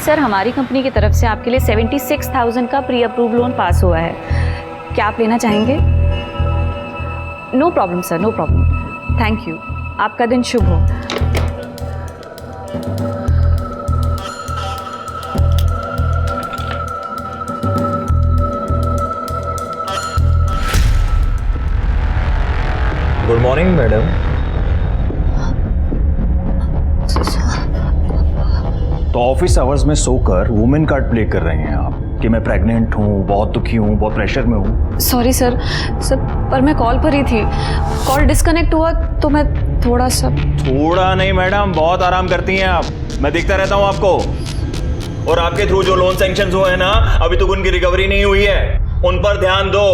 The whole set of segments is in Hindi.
सर हमारी कंपनी की तरफ से आपके लिए 76,000 का प्री अप्रूव लोन पास हुआ है, क्या आप लेना चाहेंगे? No problem sir, no problem, thank you, आपका दिन शुभ हो। Good morning madam. तो ऑफिस आवर्स में सोकर वुमेन कार्ड प्ले कर रहे हैं आप कि मैं प्रेग्नेंट हूँ, बहुत दुखी हूँ, बहुत प्रेशर में हूँ। सॉरी सर, पर मैं कॉल पर ही थी, कॉल डिस्कनेक्ट हुआ तो मैं थोड़ा नहीं मैडम, बहुत आराम करती हैं आप, मैं देखता रहता हूँ आपको। और आपके थ्रू जो लोन सैंक्शन हुए हैं ना, अभी तक उनकी रिकवरी नहीं हुई है, उन पर ध्यान दो।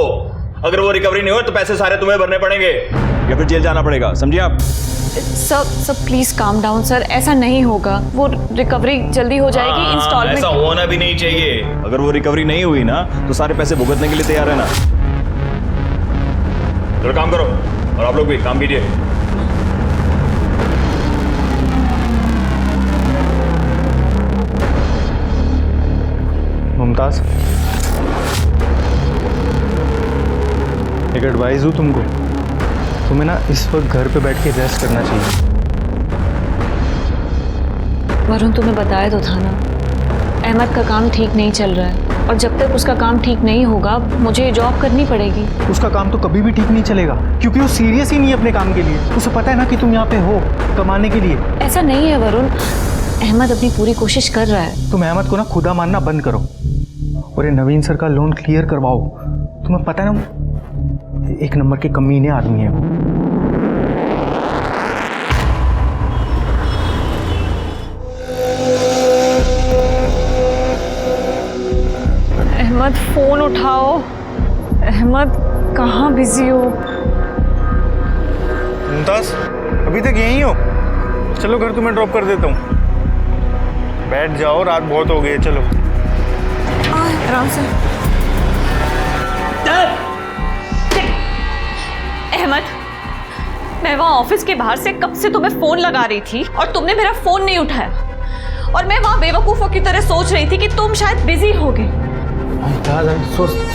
अगर वो रिकवरी नहीं हो तो पैसे सारे तुम्हें भरने पड़ेंगे या फिर जेल जाना पड़ेगा, समझिए आप। Sir please calm down sir, ऐसा नहीं होगा, वो रिकवरी जल्दी हो जाएगी। इंस्टॉलमेंट ऐसा होना भी नहीं चाहिए। अगर वो रिकवरी नहीं हुई ना तो सारे पैसे भुगतने के लिए तैयार है ना। चलो काम करो, और आप लोग भी काम कीजिए। मुमताज, एक एडवाइस दूं तुमको, तुम्हें ना इस वक्त घर पे बैठ के रेस्ट करना चाहिए। वरुण तुम्हें बताया तो था ना, अहमद का काम ठीक नहीं चल रहा है, और जब तक उसका काम ठीक नहीं होगा मुझे ये जॉब करनी पड़ेगी। उसका काम तो कभी भी ठीक नहीं चलेगा, क्योंकि वो सीरियस ही नहीं है अपने काम के लिए। उसे पता है ना कि तुम यहाँ पे हो कमाने के लिए। ऐसा नहीं है वरुण, अहमद अपनी पूरी कोशिश कर रहा है। तुम अहमद को ना खुदा मानना बंद करो और ये नवीन सर का लोन क्लियर करवाओ। तुम्हें पता है ना, एक नंबर के कमीने आदमी है वो। अहमद फोन उठाओ, अहमद कहाँ बिजी हो? मुमताज अभी तक यहीं हो? चलो घर तुम्हें ड्रॉप कर देता हूँ, बैठ जाओ, रात बहुत हो गई है। चलो आराम से। अहमद, मैं वहाँ ऑफिस के बाहर से कब से तुम्हें फोन लगा रही थी और तुमने मेरा फोन नहीं उठाया, और मैं वहाँ बेवकूफों की तरह सोच रही थी कि तुम शायद बिजी होगे।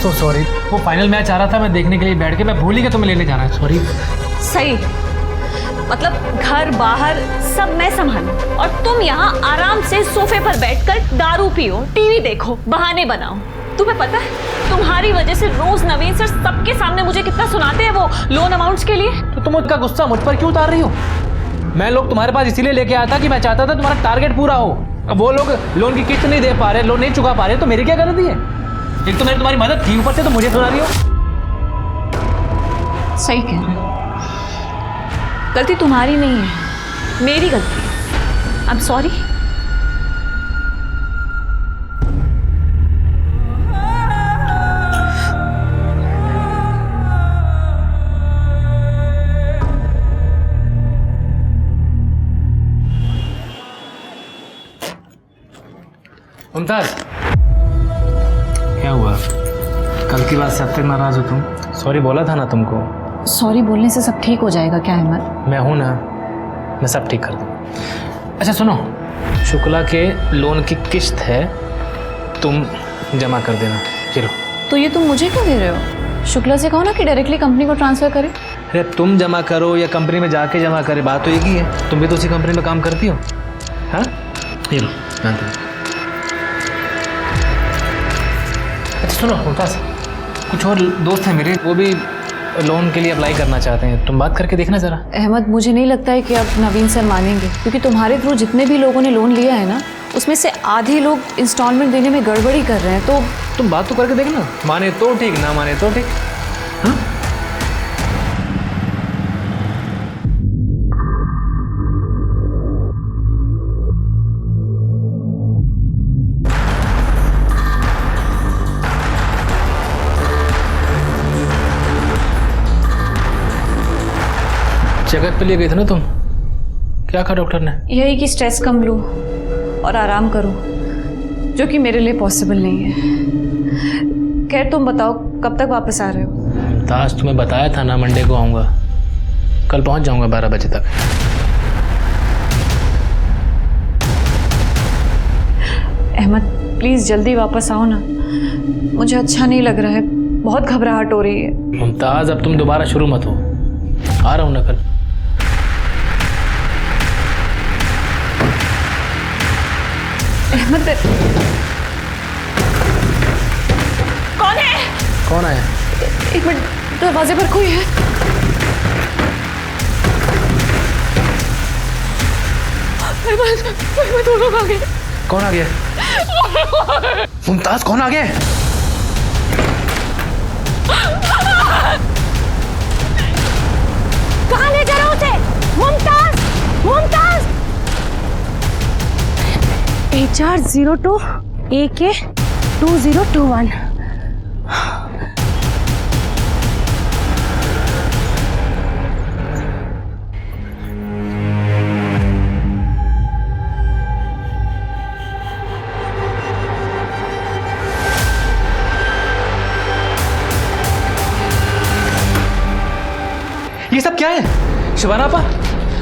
सो सॉरी, वो फाइनल मैच आ रहा था, मैं देखने के लिए बैठ के मैं भूल ही गया तुम्हें लेने जाना है, सॉरी। सही, मतलब घर बाहर सब मैं संभालूं और तुम यहाँ आराम से सोफे पर बैठकर दारू पियो, टीवी देखो, बहाने बनाओ। तुम्हें पता है तुम्हारी वजह से रोज नवीन सर सबके सामने मुझे कितना सुनाते हैं वो लोन अमाउंट्स के लिए। तो तुम उसका गुस्सा मुझ पर क्यों उतार रही हो? मैं लोग तुम्हारे पास इसीलिए लेके आया था कि मैं चाहता था तुम्हारा टारगेट पूरा हो। अब वो लोग लोन की किस्त नहीं दे पा रहे, लोन नहीं चुका पा रहे, तो मेरी क्या गलती है? एक तो मैंने तुम्हारी मदद की, ऊपर से तो मुझे सुना रही हो। सही कह रहे हो, गलती तुम्हारी नहीं है, मेरी गलती है। आई एम सॉरी। मुमताज, क्या हुआ? कल की बात से अब तक नाराज हो तुम? सॉरी बोला था ना तुमको। सॉरी बोलने से सब ठीक हो जाएगा क्या अहमद? मैं हूं ना, मैं सब ठीक कर दूँ। अच्छा सुनो, शुक्ला के लोन की किस्त है, तुम जमा कर देना। चलो। तो ये तुम मुझे क्यों दे रहे हो? शुक्ला से कहो ना कि डायरेक्टली कंपनी को ट्रांसफर करे। अरे तुम जमा करो या कंपनी में जाके जमा करे, बात तो एक ही है। तुम भी तो उसी कंपनी में काम करती हो। हाँ, ये लो, ध्यान दो। अच्छा सुनो मुमताज, कुछ और दोस्त हैं मेरे, वो भी लोन के लिए अप्लाई करना चाहते हैं, तुम बात करके देखना ज़रा। अहमद, मुझे नहीं लगता है कि अब नवीन सर मानेंगे, क्योंकि तुम्हारे थ्रू जितने भी लोगों ने लोन लिया है ना, उसमें से आधे लोग इंस्टॉलमेंट देने में गड़बड़ी कर रहे हैं। तो तुम बात तो करके देखना, माने तो ठीक, ना माने तो ठीक। हाँ? चेकअप पे लिए गई थी ना तुम, क्या कहा डॉक्टर ने? यही कि स्ट्रेस कम लो और आराम करो, जो कि मेरे लिए पॉसिबल नहीं है। खैर तुम बताओ कब तक वापस आ रहे हो? ताज तुम्हें बताया था ना, मंडे को आऊँगा, कल पहुँच जाऊँगा 12 बजे तक। अहमद प्लीज़ जल्दी वापस आओ ना, मुझे अच्छा नहीं लग रहा है, बहुत घबराहट हो रही है। मुमताज अब तुम दोबारा शुरू मत हो, आ रहा हूँ ना कल। अहमद कौन है? कौन आया? एक मिनट, दरवाजे पर कोई है। अहमद वो लोग आ गए। कौन आ गया? मुमताज कौन आ गया? कहाँ ले जा रहे हो उसे? मुमताज, मुमताज। HR02 AK 2021। ये सब क्या है? शिवाना आपा,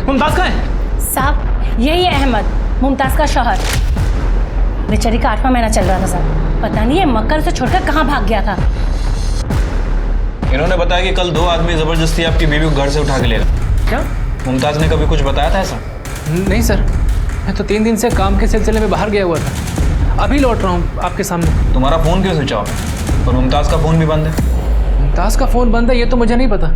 मुमताज कहाँ है? साहब यही है अहमद, मुमताज का शौहर। बेचारी का 8वां महीना चल रहा था सर, पता नहीं ये मक्कर उसे छोड़कर कहाँ भाग गया था। इन्होंने बताया कि कल 2 आदमी जबरदस्ती आपकी बीवी को घर से उठा के ले गए। क्या? मुमताज ने कभी कुछ बताया था ऐसा? नहीं सर, मैं तो 3 दिन से काम के सिलसिले में बाहर गया हुआ था, अभी लौट रहा हूँ आपके सामने। तुम्हारा फ़ोन क्यों स्विच ऑफ है? और मुमताज़ का फ़ोन भी बंद है। मुमताज का फ़ोन बंद है ये तो मुझे नहीं पता,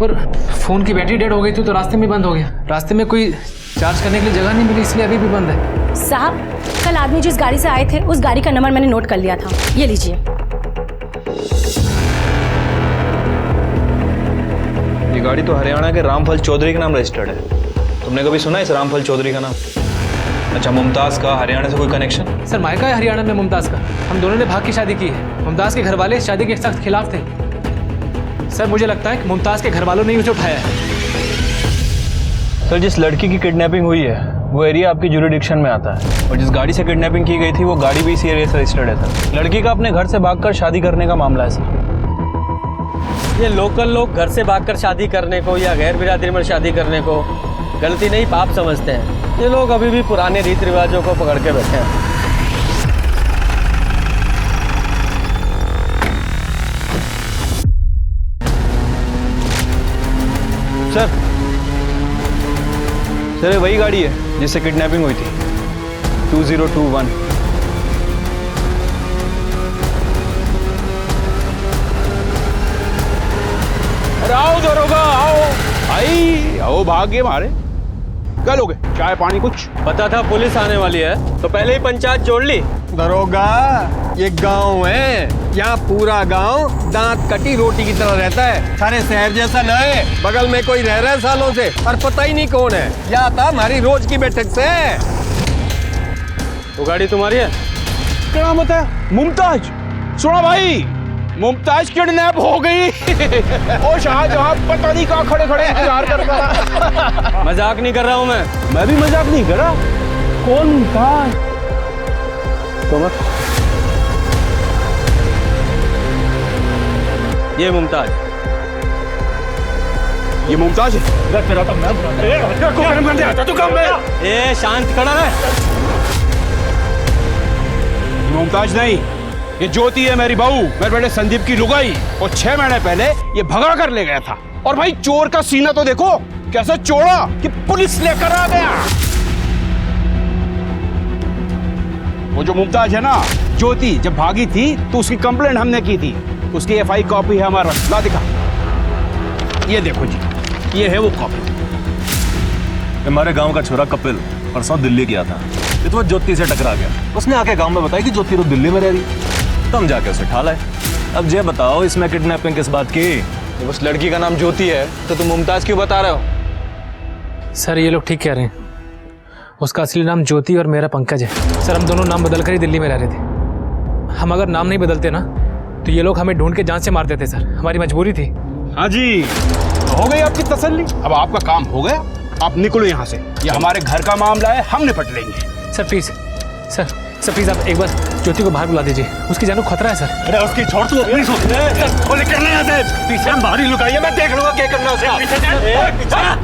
और फ़ोन की बैटरी डेड हो गई थी तो रास्ते में बंद हो गया। रास्ते में कोई चार्ज करने के लिए जगह नहीं मिली, इसलिए अभी भी बंद है। साहब कल आदमी जिस गाड़ी से आए थे उस गाड़ी का नंबर मैंने नोट कर लिया था, ये लीजिए। ये गाड़ी तो हरियाणा के रामफल चौधरी के नाम रजिस्टर्ड है। तुमने कभी सुना है इस रामफल चौधरी का नाम? अच्छा, मुमताज़ का हरियाणा से कोई कनेक्शन? सर मायका है हरियाणा में मुमताज़ का, हम दोनों ने भाग की शादी की है। मुमताज़ के घर वाले इस शादी के सख्त खिलाफ थे। सर मुझे लगता है कि मुमताज़ के घर वालों ने उसे उठाया है। सर जिस लड़की की किडनैपिंग हुई है वो एरिया आपकी ज्यूरिडिक्शन में आता है, और जिस गाड़ी से किडनैपिंग की गई थी वो गाड़ी भी इसी एरिया से रजिस्टर्ड है सर। लड़की का अपने घर से भागकर शादी करने का मामला है सर। ये लोकल लोग घर से भागकर शादी करने को या गैर बिरादरी में शादी करने को गलती नहीं पाप समझते हैं। ये लोग अभी भी पुराने रीति रिवाजों को पकड़ के बैठे हैं। सर ये वही गाड़ी है जिससे किडनैपिंग हुई थी, 2021। आओ दरोगा आओ, आई आओ, भाग्य मारे। क्या लोगे? चाय पानी कुछ? पता था पुलिस आने वाली है तो पहले ही पंचायत जोड़ ली। दरोगा ये गांव है, यहाँ पूरा गांव दांत कटी रोटी की तरह रहता है। सारे शहर जैसा न है, बगल में कोई रह रहा है सालों से और पता ही नहीं कौन है। या था हमारी रोज की बैठक से। वो गाड़ी तुम्हारी है? क्या मत है? मुमताज, सुना भाई, मुमताज किडनैप हो गई। ओ शाहजहां पता नहीं कहाँ खड़े खड़े इंतजार कर रहा। मजाक नहीं कर रहा हूँ मैं भी मजाक नहीं कर रहा। कौन मुमताज? ये मुमताज, ये मुमताज है। ए शांत खड़ा है। मुमताज नहीं, ये ज्योति है मेरी बहू, मेरे बेटे संदीप की लुगाई। और 6 महीने पहले ये भगा कर ले गया था। और भाई चोर का सीना तो देखो कैसे चोड़ा कि पुलिस लेकर आ गया। वो जो मुमताज है ना, ज्योति, जब भागी थी तो उसकी कंप्लेंट हमने की थी। उसकी FI कॉपी है हमारा, ला दिखा। ये देखो जी, ये है वो कॉपी। हमारे गांव का छोरा कपिल परसों दिल्ली गया था, ये तो वो ज्योति से टकरा गया। उसने आके गांव में बताया कि ज्योति तो दिल्ली में रह रही। तो हम जाके उसे उठा लाए। अब ये बताओ इसमें किडनैपिंग किस बात की? जब उस लड़की का नाम ज्योति है तो तुम मुमताज क्यों बता रहे हो? सर ये लोग ठीक कह रहे हैं, उसका असली नाम ज्योति और मेरा पंकज है। सर हम दोनों नाम बदल कर ही दिल्ली में रह रहे थे। हम अगर नाम नहीं बदलते ना तो ये लोग हमें ढूंढ के जान से मार देते सर, हमारी मजबूरी थी। हाँ जी, तो हो गई आपकी तसल्ली। अब आपका काम हो गया, आप निकलो यहाँ से। ये हमारे घर का मामला है, हम निपट लेंगे। सर प्लीज, सर प्लीज आप एक बार ज्योति को बाहर बुला दीजिए, उसकी जान को खतरा है सर। अरे उसकी छोड़ तू अपनी सोच। वो निकलने यहाँ से। पीछे हम बाहर ही लुकाइए, मैं देख लूंगा क्या करना है।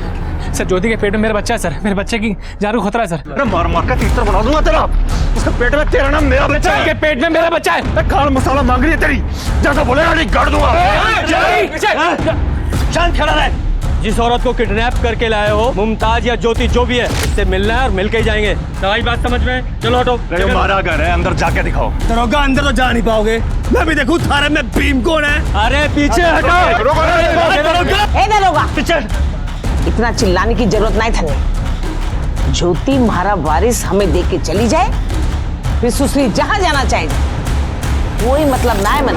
सर ज्योति के पेट में मेरा बच्चा है सर, मेरे बच्चे की जान को खतरा है सर। अरे मार मार का तीतर बना दूंगा तेरा। उसके पेट में तेरा नाम मेरा बच्चा है। के पेट में मेरा बच्चा है। काल मसाला मांग रही है तेरी, जैसा बोलेगा नहीं गाड़ दूंगा। शांत खड़ा रहे। जिस औरत को किडनैप करके लाए हो, मुमताज या ज्योति जो भी है, इससे मिलना है और मिलके ही जाएंगे। तुम्हारी बात समझ में? चलो हटो। हमारा घर है, अंदर जाके दिखाओ। दरोगा अंदर तो जा नहीं पाओगे, मैं भी देखूं थारे में भीम कौन है। अरे पीछे हटो। ए दरोगा, इतना चिल्लाने की जरूरत नहीं था। ज्योति हमारा वारिस हमें देख के चली जाए, फिर सुसरी जहां जाना चाहे कोई मतलब ना है मन।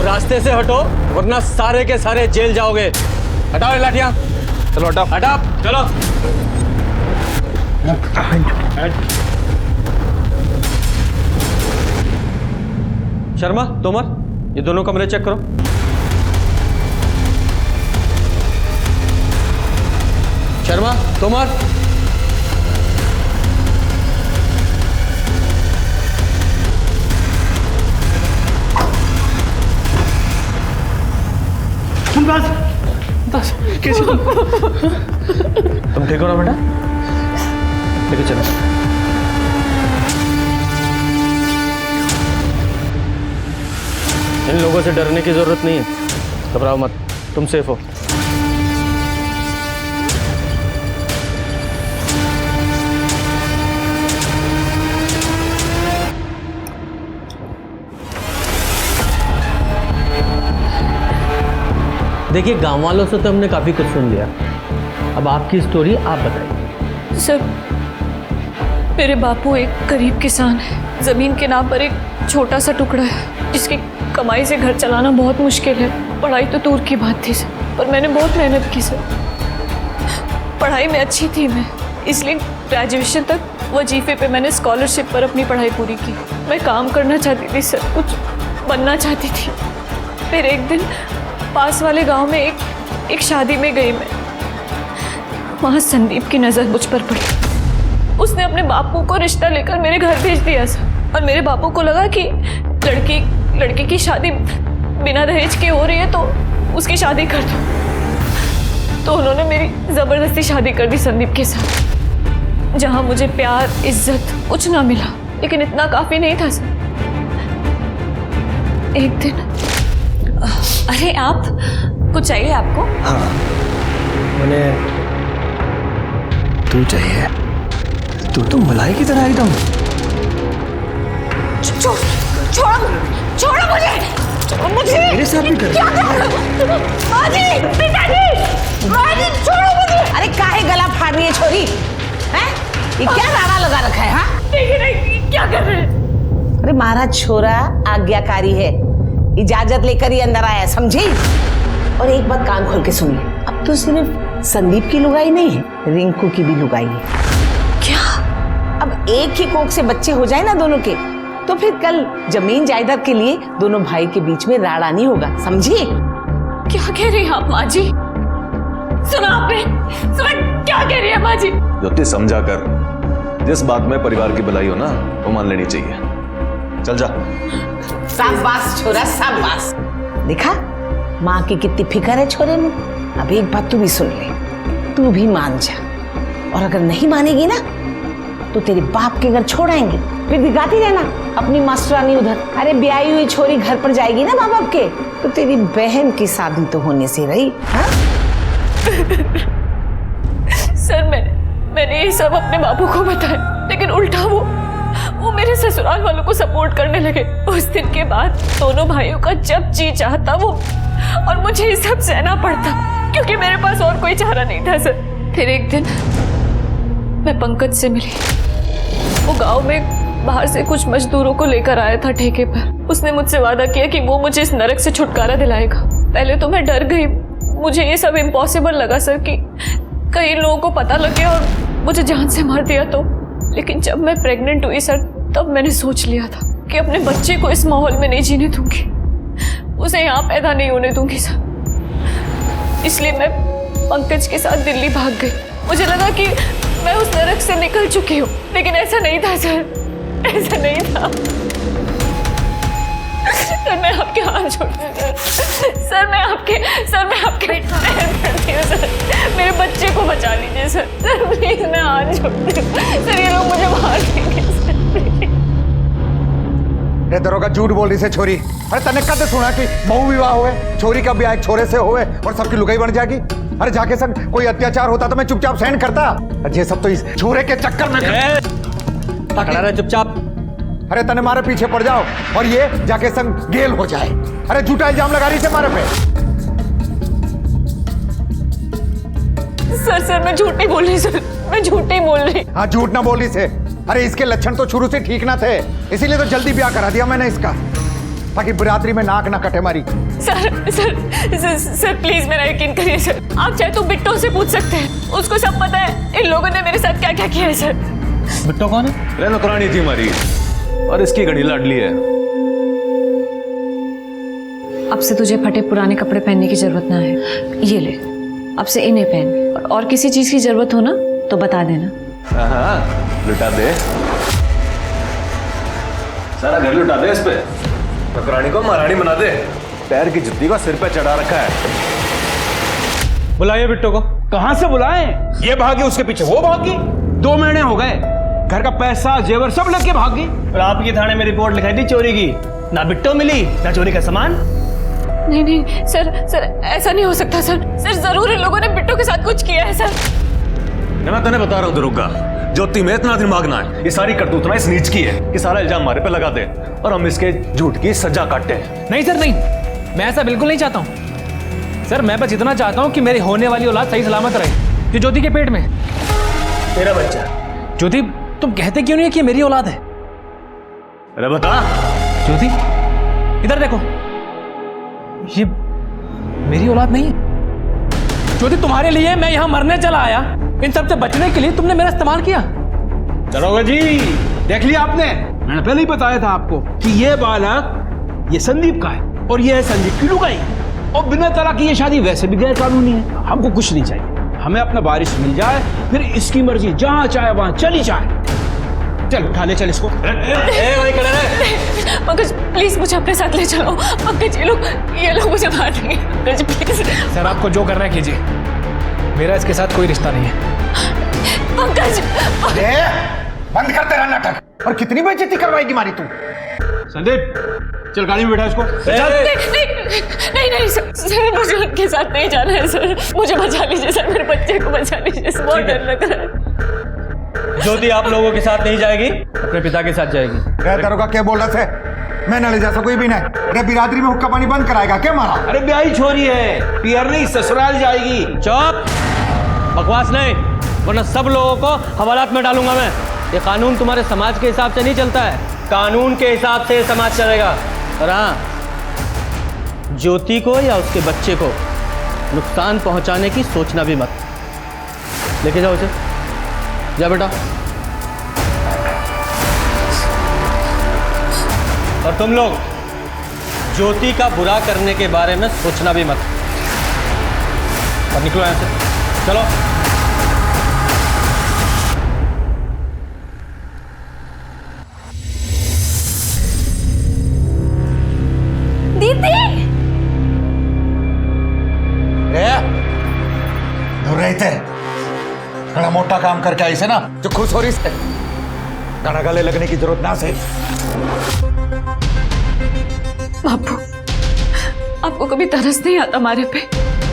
रास्ते से हटो वरना सारे के सारे जेल जाओगे। हटाओ ये लाठियां। चलो हटाओ। हटाओ चलो। शर्मा, तोमर, ये दोनों कमरे चेक करो। शर्मा, तोमर, कैसे तुम ठीक हो ना बेटा? लेके चलो। इन लोगों से डरने की जरूरत नहीं है, घबराओ मत, तुम सेफ हो। देखिए, गांव वालों से तो हमने काफी कुछ सुन लिया, अब आपकी स्टोरी आप बताइए। सर, मेरे बापू एक गरीब किसान है। जमीन के नाम पर एक छोटा सा टुकड़ा है, जिसकी कमाई से घर चलाना बहुत मुश्किल है। पढ़ाई तो दूर की बात थी सर, पर मैंने बहुत मेहनत की सर। पढ़ाई में अच्छी थी मैं, इसलिए ग्रेजुएशन तक वजीफे पे मैंने स्कॉलरशिप पर अपनी पढ़ाई पूरी की। मैं काम करना चाहती थी सर, कुछ बनना चाहती थी। फिर एक दिन पास वाले गांव में एक शादी में गई मैं। वहाँ संदीप की नज़र मुझ पर पड़ी। उसने अपने बापू को रिश्ता लेकर मेरे घर भेज दिया सर, और मेरे बापू को लगा कि लड़की की शादी बिना दहेज के हो रही है, तो उसकी शादी कर दो। तो उन्होंने मेरी ज़बरदस्ती शादी कर दी संदीप के साथ, जहाँ मुझे प्यार, इज्जत कुछ ना मिला। लेकिन इतना काफ़ी नहीं था सर। एक दिन, अरे आप कुछ चाहिए आपको? हाँ, मैंने तू चाहिए। तू तो मलाई की तरह एकदम। छोड़ो मुझे। मेरे साथ भी कर। क्या कर रहे हो? पिताजी, छोड़ो मुझे। अरे काहे गला फाड़ रही है छोरी? हैं? ये क्या राड़ा लगा रखा है? हाँ? नहीं, क्या कर रहे हैं? अरे महाराज छोरा आज्ञाकारी है, इजाजत लेकर ही अंदर आया, समझी? और एक बात कान खोल के सुन ले, अब तो सिर्फ संदीप की लुगाई नहीं है, रिंकू की भी लुगाई है। क्या? अब एक ही कोख से बच्चे हो जाए ना दोनों के, तो फिर कल जमीन जायदाद के लिए दोनों भाई के बीच में राड़ा नहीं होगा, समझी? क्या कह रही हैं आप माँ जी? सुना आपने? सुना क्या कह रही है माँ जी? ज्योति, समझा कर, जिस बात में परिवार की भलाई हो ना, वो मान लेनी चाहिए। चल जा। शाबाश छोरा, शाबाश। देखा माँ की कितनी फिक्र है छोरे में। अब एक बात तू भी सुन ले, तू भी मान जा, और अगर नहीं मानेगी ना तो तेरे बाप के घर छोड़ आएंगे, फिर दिखाती रहना अपनी मास्टरानी उधर। अरे ब्याही हुई छोरी घर पर जाएगी ना माँ बाप के, तो तेरी बहन की शादी तो होने से रही। हाँ? सर, मैंने ये सब अपने बापू को बताया, लेकिन उल्टा वो मेरे ससुराल वालों को सपोर्ट करने लगे। उस दिन के बाद दोनों भाइयों का जब जी चाहता वो, और मुझे ये सब सहना पड़ता, क्योंकि मेरे पास और कोई चारा नहीं था सर। फिर एक दिन मैं पंकज से मिली। वो गांव में बाहर से कुछ मजदूरों को लेकर आया था ठेके पर। उसने मुझसे वादा किया कि वो मुझे इस नरक से छुटकारा दिलाएगा। पहले तो मैं डर गई, मुझे ये सब इम्पॉसिबल लगा सर, कि कई लोगों को पता लग गया और मुझे जान से मार दिया तो। लेकिन जब मैं प्रेग्नेंट हुई सर, तब मैंने सोच लिया था कि अपने बच्चे को इस माहौल में नहीं जीने दूंगी, उसे यहाँ पैदा नहीं होने दूंगी सर। इसलिए मैं पंकज के साथ दिल्ली भाग गई। मुझे लगा कि मैं उस नरक से निकल चुकी हूँ, लेकिन ऐसा नहीं था सर, ऐसा नहीं था सर। मैं आपके हाथ जोड़ती हूँ सर, मैं आपके पैर पड़ती हूँ सर, मेरे बच्चे को बचा लीजिए सर, सर प्लीज मैं हाथ जोड़ती हूँ सर, ये लोग मुझे मार देंगे सर। ये दरोगा झूठ बोल रही से छोरी। अरे तने कद सुना कि बहु विवाह हुए, छोरी का ब्याह एक छोरे से हुए और सबकी लुगाई बन जाएगी। अरे जाके संग कोई अत्याचार होता तो मैं चुपचाप सहन करता, ये सब तो इस छोरे के चक्कर में पकड़ा रहे चुपचाप। अरे तने मारे पीछे पड़ जाओ और ये जाके संग गेल हो जाए। अरे झूठा इल्जाम लगा रही से मारे पे। सर मैं झूठ नहीं बोल रही सर, मैं झूठ नहीं बोल रही। हाँ झूठ ना बोल रही से। अरे इसके लक्षण तो शुरू से ठीक ना थे, इसीलिए तो जल्दी ब्याह करा दिया मैंने इसका, ताकि बरातरी में नाक ना कटे मारी। सर प्लीज मेरा यकीन करिए सर, आप चाहे तो बिट्टो से पूछ सकते हैं, उसको सब पता है इन लोगों ने मेरे साथ क्या क्या किया है सर। बिट्टो कौन है? अरे नौकरानी थी हमारी और इसकी घड़ी लाडली है। अब से तुझे फटे पुराने कपड़े पहनने की जरूरत ना है, ये ले अब से इन्हें पहन, और किसी चीज की जरूरत हो ना तो बता देना। हाँ लुटा दे, सारा घर लुटा दे इस पे, नौकरानी को महारानी बना दे, पैर की जुत्ती को सिर पे चढ़ा रखा है। बुलाइए बिट्टो को। कहां से बुलाएं? ये भागी उसके पीछे वो भागी, 2 महीने हो गए, घर का पैसा जेवर सब लेके भागी। और आपकी थाने में रिपोर्ट लिखाई थी चोरी की, ना बिट्टो मिली ना चोरी का सामान। नहीं सर ऐसा नहीं हो सकता सर, जरूर इन लोगों ने बिट्टो के साथ कुछ किया है सर। मैं तेने बता रहा हूँ दरोगा, ज्योति में इतना दिमाग ना है, ये सारी करतूत ना इस नीच की है कि सारा इल्जाम हमारे पे लगा दे और हम इसके झूठ की सजा काटते हैं। नहीं सर नहीं, मैं ऐसा बिल्कुल नहीं चाहता हूँ सर। मैं बस इतना चाहता हूँ कि मेरी होने वाली औलाद सही सलामत रहे, जो ज्योति के पेट में। तेरा बच्चा ज्योति, तुम कहते क्यों नहीं है कि मेरी औलाद है? अरे बता ज्योति, इधर देखो, ये मेरी औलाद नहीं है। ज्योति, तुम्हारे लिए मैं यहां मरने चला आया, इन सब से बचने के लिए तुमने मेरा इस्तेमाल किया। दरोगा जी देख लिया आपने, मैंने पहले ही बताया था आपको कि ये बालक ये संदीप का है और ये है संदीप की लुगाई, और बिना तलाक की ये शादी वैसे भी गैर कानूनी है। हमको कुछ नहीं चाहिए, हमें अपना वारिस मिल जाए, फिर इसकी मर्जी जहां चाहे वहां चली जाए। चल उठा ले, चल इसको। पंकज प्लीज मुझे अपने साथ ले चलो। पंकज ये लोग मुझे मार देंगे। पंकज प्लीज। सर आपको जो करना है कीजिए, मेरा इसके साथ कोई रिश्ता नहीं है। पंकज बंद करते रहना नाटक, और कितनी बेइज्जती करवाएगी मारी तू। संदीप चल गाड़ी में बैठा इसको। नहीं सर मुझे उनके साथ नहीं जाना है सर, मुझे बचा लीजिए सर, मेरे बच्चे को बचा लीजिए, बहुत डर लग रहा है। ज्योति आप लोगों के साथ नहीं जाएगी, अपने पिता के साथ जाएगी। दरोगा क्या बोल रहा थे? मैं न ले जा सकूं भी नहीं। अरे बिरादरी में हुक्का पानी बंद कराएगा क्या मारा? अरे ब्याही छोरी है, पियर नहीं ससुराल जाएगी। चुप, बकवास नहीं, वरना सब लोगों को हवालात में डालूंगा मैं। ये कानून तुम्हारे समाज के हिसाब से नहीं चलता है, कानून के हिसाब से ये समाज चलेगा। और हाँ, ज्योति को या उसके बच्चे को नुकसान पहुंचाने की सोचना भी मत। लेके जाओ उसे, जा बेटा। और तुम लोग ज्योति का बुरा करने के बारे में सोचना भी मत। और निकलो यहां से, चलो। दीदी दूर रहते, बड़ा मोटा काम करके आई से ना, जो खुश हो रही से गाना गले लगने की जरूरत ना से। बापू आपको कभी तरस नहीं आता मारे पे?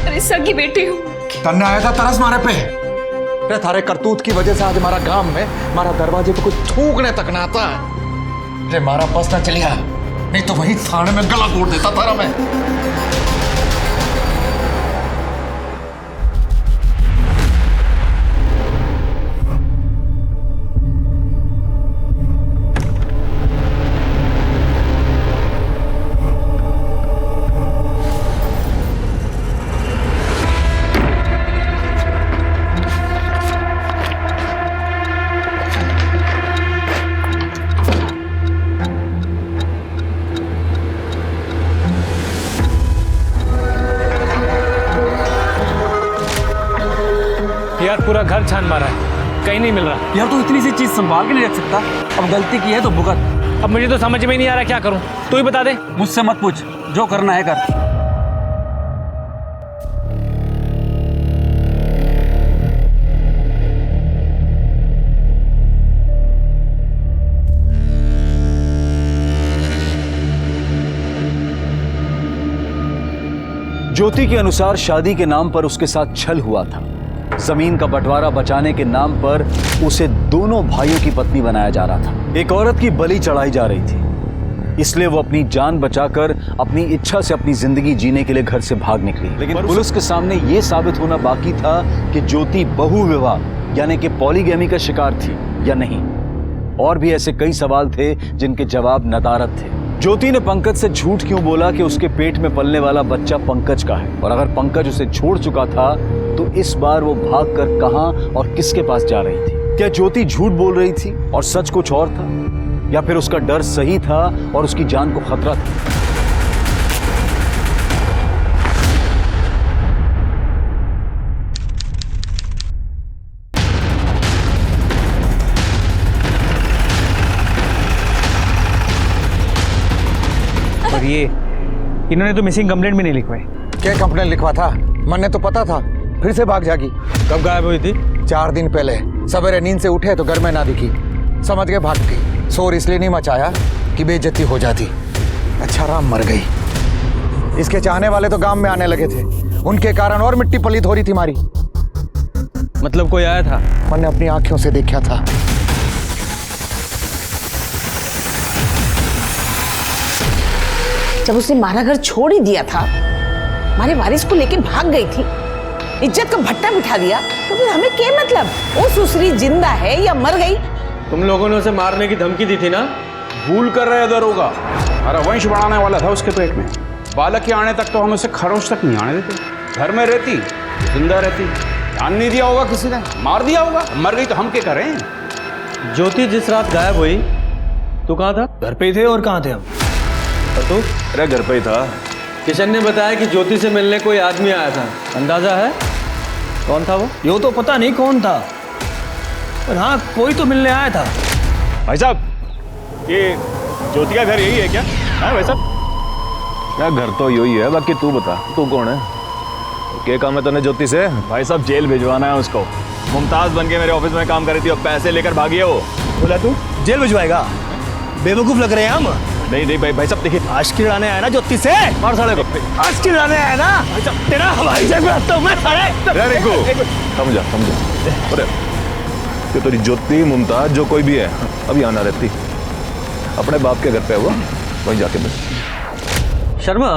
अरे सगी बेटी हूँ। तन्ने आया था तरस मारे पे? अरे थारे करतूत की वजह से आज हमारा गांव में हमारा दरवाजे पे कुछ थूकने तक ना आता। अरे मारा बस ना चलिया, नहीं तो वही थाने में गला तोड़ देता थारा मैं। छान मारा है, कहीं नहीं मिल रहा। यार तू इतनी सी चीज संभाल के नहीं रख सकता? अब गलती की है तो भुगत। अब मुझे तो समझ में नहीं आ रहा क्या करूं, तू ही बता दे। मुझसे मत पूछ, जो करना है कर। ज्योति के अनुसार शादी के नाम पर उसके साथ छल हुआ था। जमीन का बंटवारा बचाने के नाम पर उसे दोनों भाइयों की पत्नी बनाया जा रहा था। एक औरत की बलि चढ़ाई जा रही थी, इसलिए वो अपनी जान बचाकर अपनी इच्छा से अपनी जिंदगी जीने के लिए घर से भाग निकली। लेकिन पुलिस के सामने यह साबित होना बाकी था कि ज्योति बहु विवाह यानी कि पॉलीगैमी का शिकार थी या नहीं। और भी ऐसे कई सवाल थे जिनके जवाब नदारद थे। ज्योति ने पंकज से झूठ क्यों बोला कि उसके पेट में पलने वाला बच्चा पंकज का है, और अगर पंकज उसे छोड़ चुका था तो इस बार वो भागकर कहां और किसके पास जा रही थी? क्या ज्योति झूठ बोल रही थी और सच कुछ और था, या फिर उसका डर सही था और उसकी जान को खतरा था? और ये इन्होंने तो मिसिंग कंप्लेंट भी नहीं लिखवाई। क्या कंप्लेंट लिखवा था? मन ने तो पता था, फिर से भाग जागी। कब गायब हुई थी? 4 दिन पहले सवेरे नींद से उठे तो घर में ना दिखी, समझ के भाग गई। शोर इसलिए नहीं मचाया कि बेइज्जती हो जाती। अच्छा राम मर गई। इसके चाहने वाले तो गांव में आने लगे थे, उनके कारण और मिट्टी पलीत हो रही थी मारी। मतलब कोई आया था? मैंने अपनी आंखों से देखा था। जब उसने मारा घर छोड़ ही दिया था, हमारे वारिस को लेके भाग गई थी, इज्जत का भट्टा बिठा दिया, तो फिर हमें क्या मतलब वो सुसरी जिंदा है या मर गई? तुम लोगों ने उसे मारने की धमकी दी थी ना? भूल कर रहे दरोगा, हमारा वंश बढ़ाने वाला था उसके पेट में। बालक के आने तक तो हम उसे खरोंच तक नहीं आने देते। घर में रहती, जिंदा रहती। ध्यान नहीं दिया होगा किसी ने, मार दिया होगा। मर गई तो हम क्या करें? ज्योति जिस रात गायब हुई, तू कहाँ था? घर पे ही थे, और कहाँ थे हम? और तू? अरे घर पे ही था। किशन ने बताया कि ज्योति से मिलने कोई आदमी आया था, अंदाजा है कौन था वो? यो तो पता नहीं कौन था, पर हाँ कोई तो मिलने आया था। भाई साहब, ये ज्योति का घर यही है क्या? हाँ भाई साहब। क्या घर तो यही है, बाकी तू बता, तू कौन है? क्या काम है तूने ज्योति से? भाई साहब जेल भिजवाना है उसको। मुमताज बन के मेरे ऑफिस में काम कर रही थी और पैसे लेकर भागी है वो। बोला तू जेल भिजवाएगा? बेवकूफ लग रहे हैं हम। नहीं भाई साहब देखिए, आशिकी लड़ाने आया ना ज्योति से, मार साले को। आशिकी लड़ाने आया ना भाई साहब, तेरा हवाई जहाज में आता हूं मैं साले। रिंकू समझा। अरे ये तेरी ज्योति मुमताज जो कोई भी है अभी आना रहती, अपने बाप के घर पे है वो, वहीं जाके बस। शर्मा,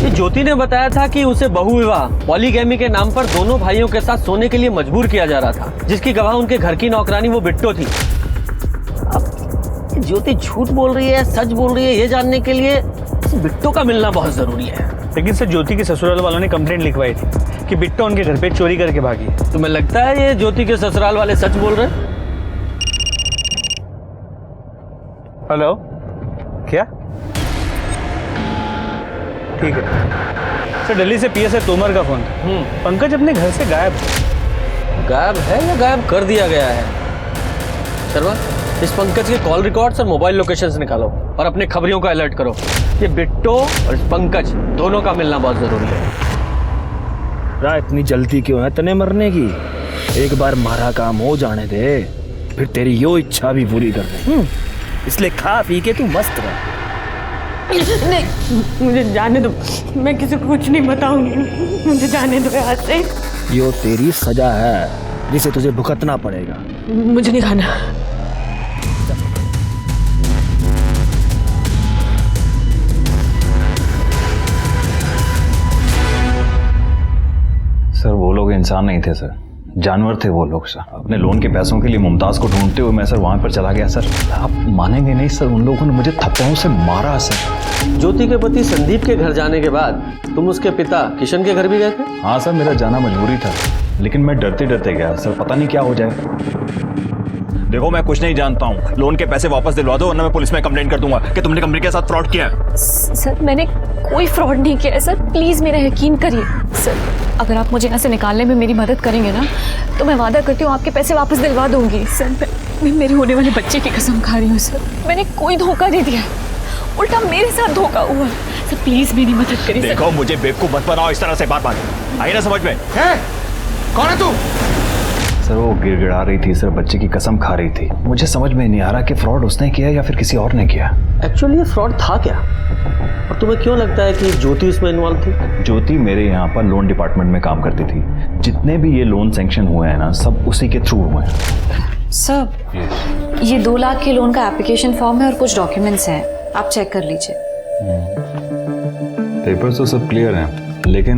ये ज्योति ने बताया था कि उसे बहुविवाह पॉलीगैमी के नाम पर दोनों भाइयों के साथ सोने के लिए मजबूर किया जा रहा था, जिसकी गवाह उनके घर की नौकरानी वो बिट्टो थी। अब ज्योति झूठ बोल रही है सच बोल रही है, ये जानने के लिए इस बिट्टो का मिलना बहुत जरूरी है। लेकिन सर ज्योति के ससुराल वालों ने कंप्लेंट लिखवाई थी कि बिट्टो उनके घर पे चोरी करके भागी है। तुम्हें लगता है ये ज्योति के ससुराल वाले सच बोल रहे हैं? हेलो, क्या? ठीक है सर, दिल्ली से पीएसआई तोमर का फोन था। पंकज अपने घर से गायब है या गायब कर दिया गया है? शर्मा, इस पंकज के कॉल रिकॉर्ड्स और मोबाइल लोकेशंस निकालो और अपने खबरियों का अलर्ट करो। ये बिट्टो और इस पंकज दोनों का मिलना बहुत जरूरी है। रा इतनी जल्दी क्यों है तने मरने की? एक बार मारा काम हो जाने दे, फिर तेरी यो इच्छा भी पूरी कर दे। इसलिए खा पी के तू मस्त रह। नहीं, मुझे जाने दो, मैं किसी को कुछ नहीं बताऊंगी। मुझे जाने दो यहाँ से। यो तेरी सजा है जिसे तुझे भुगतना पड़ेगा। मुझे नहीं खाना। सर वो लोग इंसान नहीं थे सर, जानवर थे वो लोग सर। अपने लोन के पैसों के लिए मुमताज को ढूंढते हुए मैं सर वहां पर चला गया सर। आप मानेंगे नहीं सर, उन लोगों ने मुझे थप्पड़ों से मारा सर। ज्योति के पति संदीप के घर जाने के बाद तुम उसके पिता किशन के घर भी गए थे? हाँ सर, मेरा जाना मजबूरी था, लेकिन मैं डरते डरते गया सर, पता नहीं क्या हो जाए। देखो मैं कुछ नहीं जानता हूँ, लोन के पैसे वापस दिलवा दो वरना मैं पुलिस में कंप्लेंट कर दूंगा कि तुमने कंपनी के साथ फ्रॉड किया है। सर मैंने कोई फ्रॉड नहीं किया है सर, प्लीज मेरा यकीन करिए सर। अगर आप मुझे यहाँ से निकालने में मेरी मदद करेंगे ना तो मैं वादा करती हूँ आपके पैसे वापस दिलवा दूंगी सर। मैं मेरे होने वाले बच्चे की कसम खा रही हूँ सर, मैंने कोई धोखा नहीं दिया, उल्टा मेरे साथ धोखा हुआ सर। प्लीज मेरी मदद करिए। देखो मुझे बेवकूफ मत बनाओ इस तरह से बार बार, आई ना समझ में? कौन है तू? सर वो गिड़गिड़ा रही थी सर, बच्चे की कसम खा रही थी। मुझे समझ में नहीं आ रहा कि फ्रॉड उसने किया या फिर किसी और ने किया। एक्चुअली ये फ्रॉड था क्या, और तुम्हें क्यों लगता है कि ज्योति इसमें इन्वॉल्व थी? ज्योति मेरे यहाँ पर लोन डिपार्टमेंट में काम करती थी। जितने भी ये लोन सैंक्शन हुए हैं ना, सब उसी के थ्रू हुए हैं। सर ये 2 लाख के लोन का एप्लीकेशन फॉर्म है और कुछ डॉक्यूमेंट्स हैं, आप चेक कर लीजिए। पेपर्स तो सब क्लियर हैं, लेकिन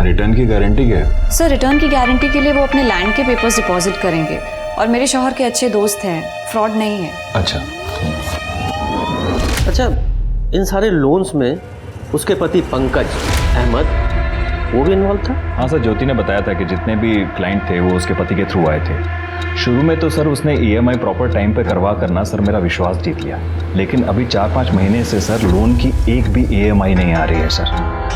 रिटर्न की गारंटी क्या है? सर रिटर्न की गारंटी के लिए वो अपने लैंड के पेपर्स डिपॉजिट करेंगे, और मेरे शौहर के अच्छे दोस्त हैं, फ्रॉड नहीं है। अच्छा, इन सारे लोन्स में उसके पति पंकज अहमद वो भी इन्वॉल्व था? हाँ सर, ज्योति ने बताया था कि जितने भी क्लाइंट थे वो उसके पति के थ्रू आए थे। शुरू में तो सर उसने EMI प्रॉपर टाइम पे करवा करना सर मेरा विश्वास जीत लिया, लेकिन अभी 4-5 महीने से सर लोन की एक भी EMI नहीं आ रही है सर,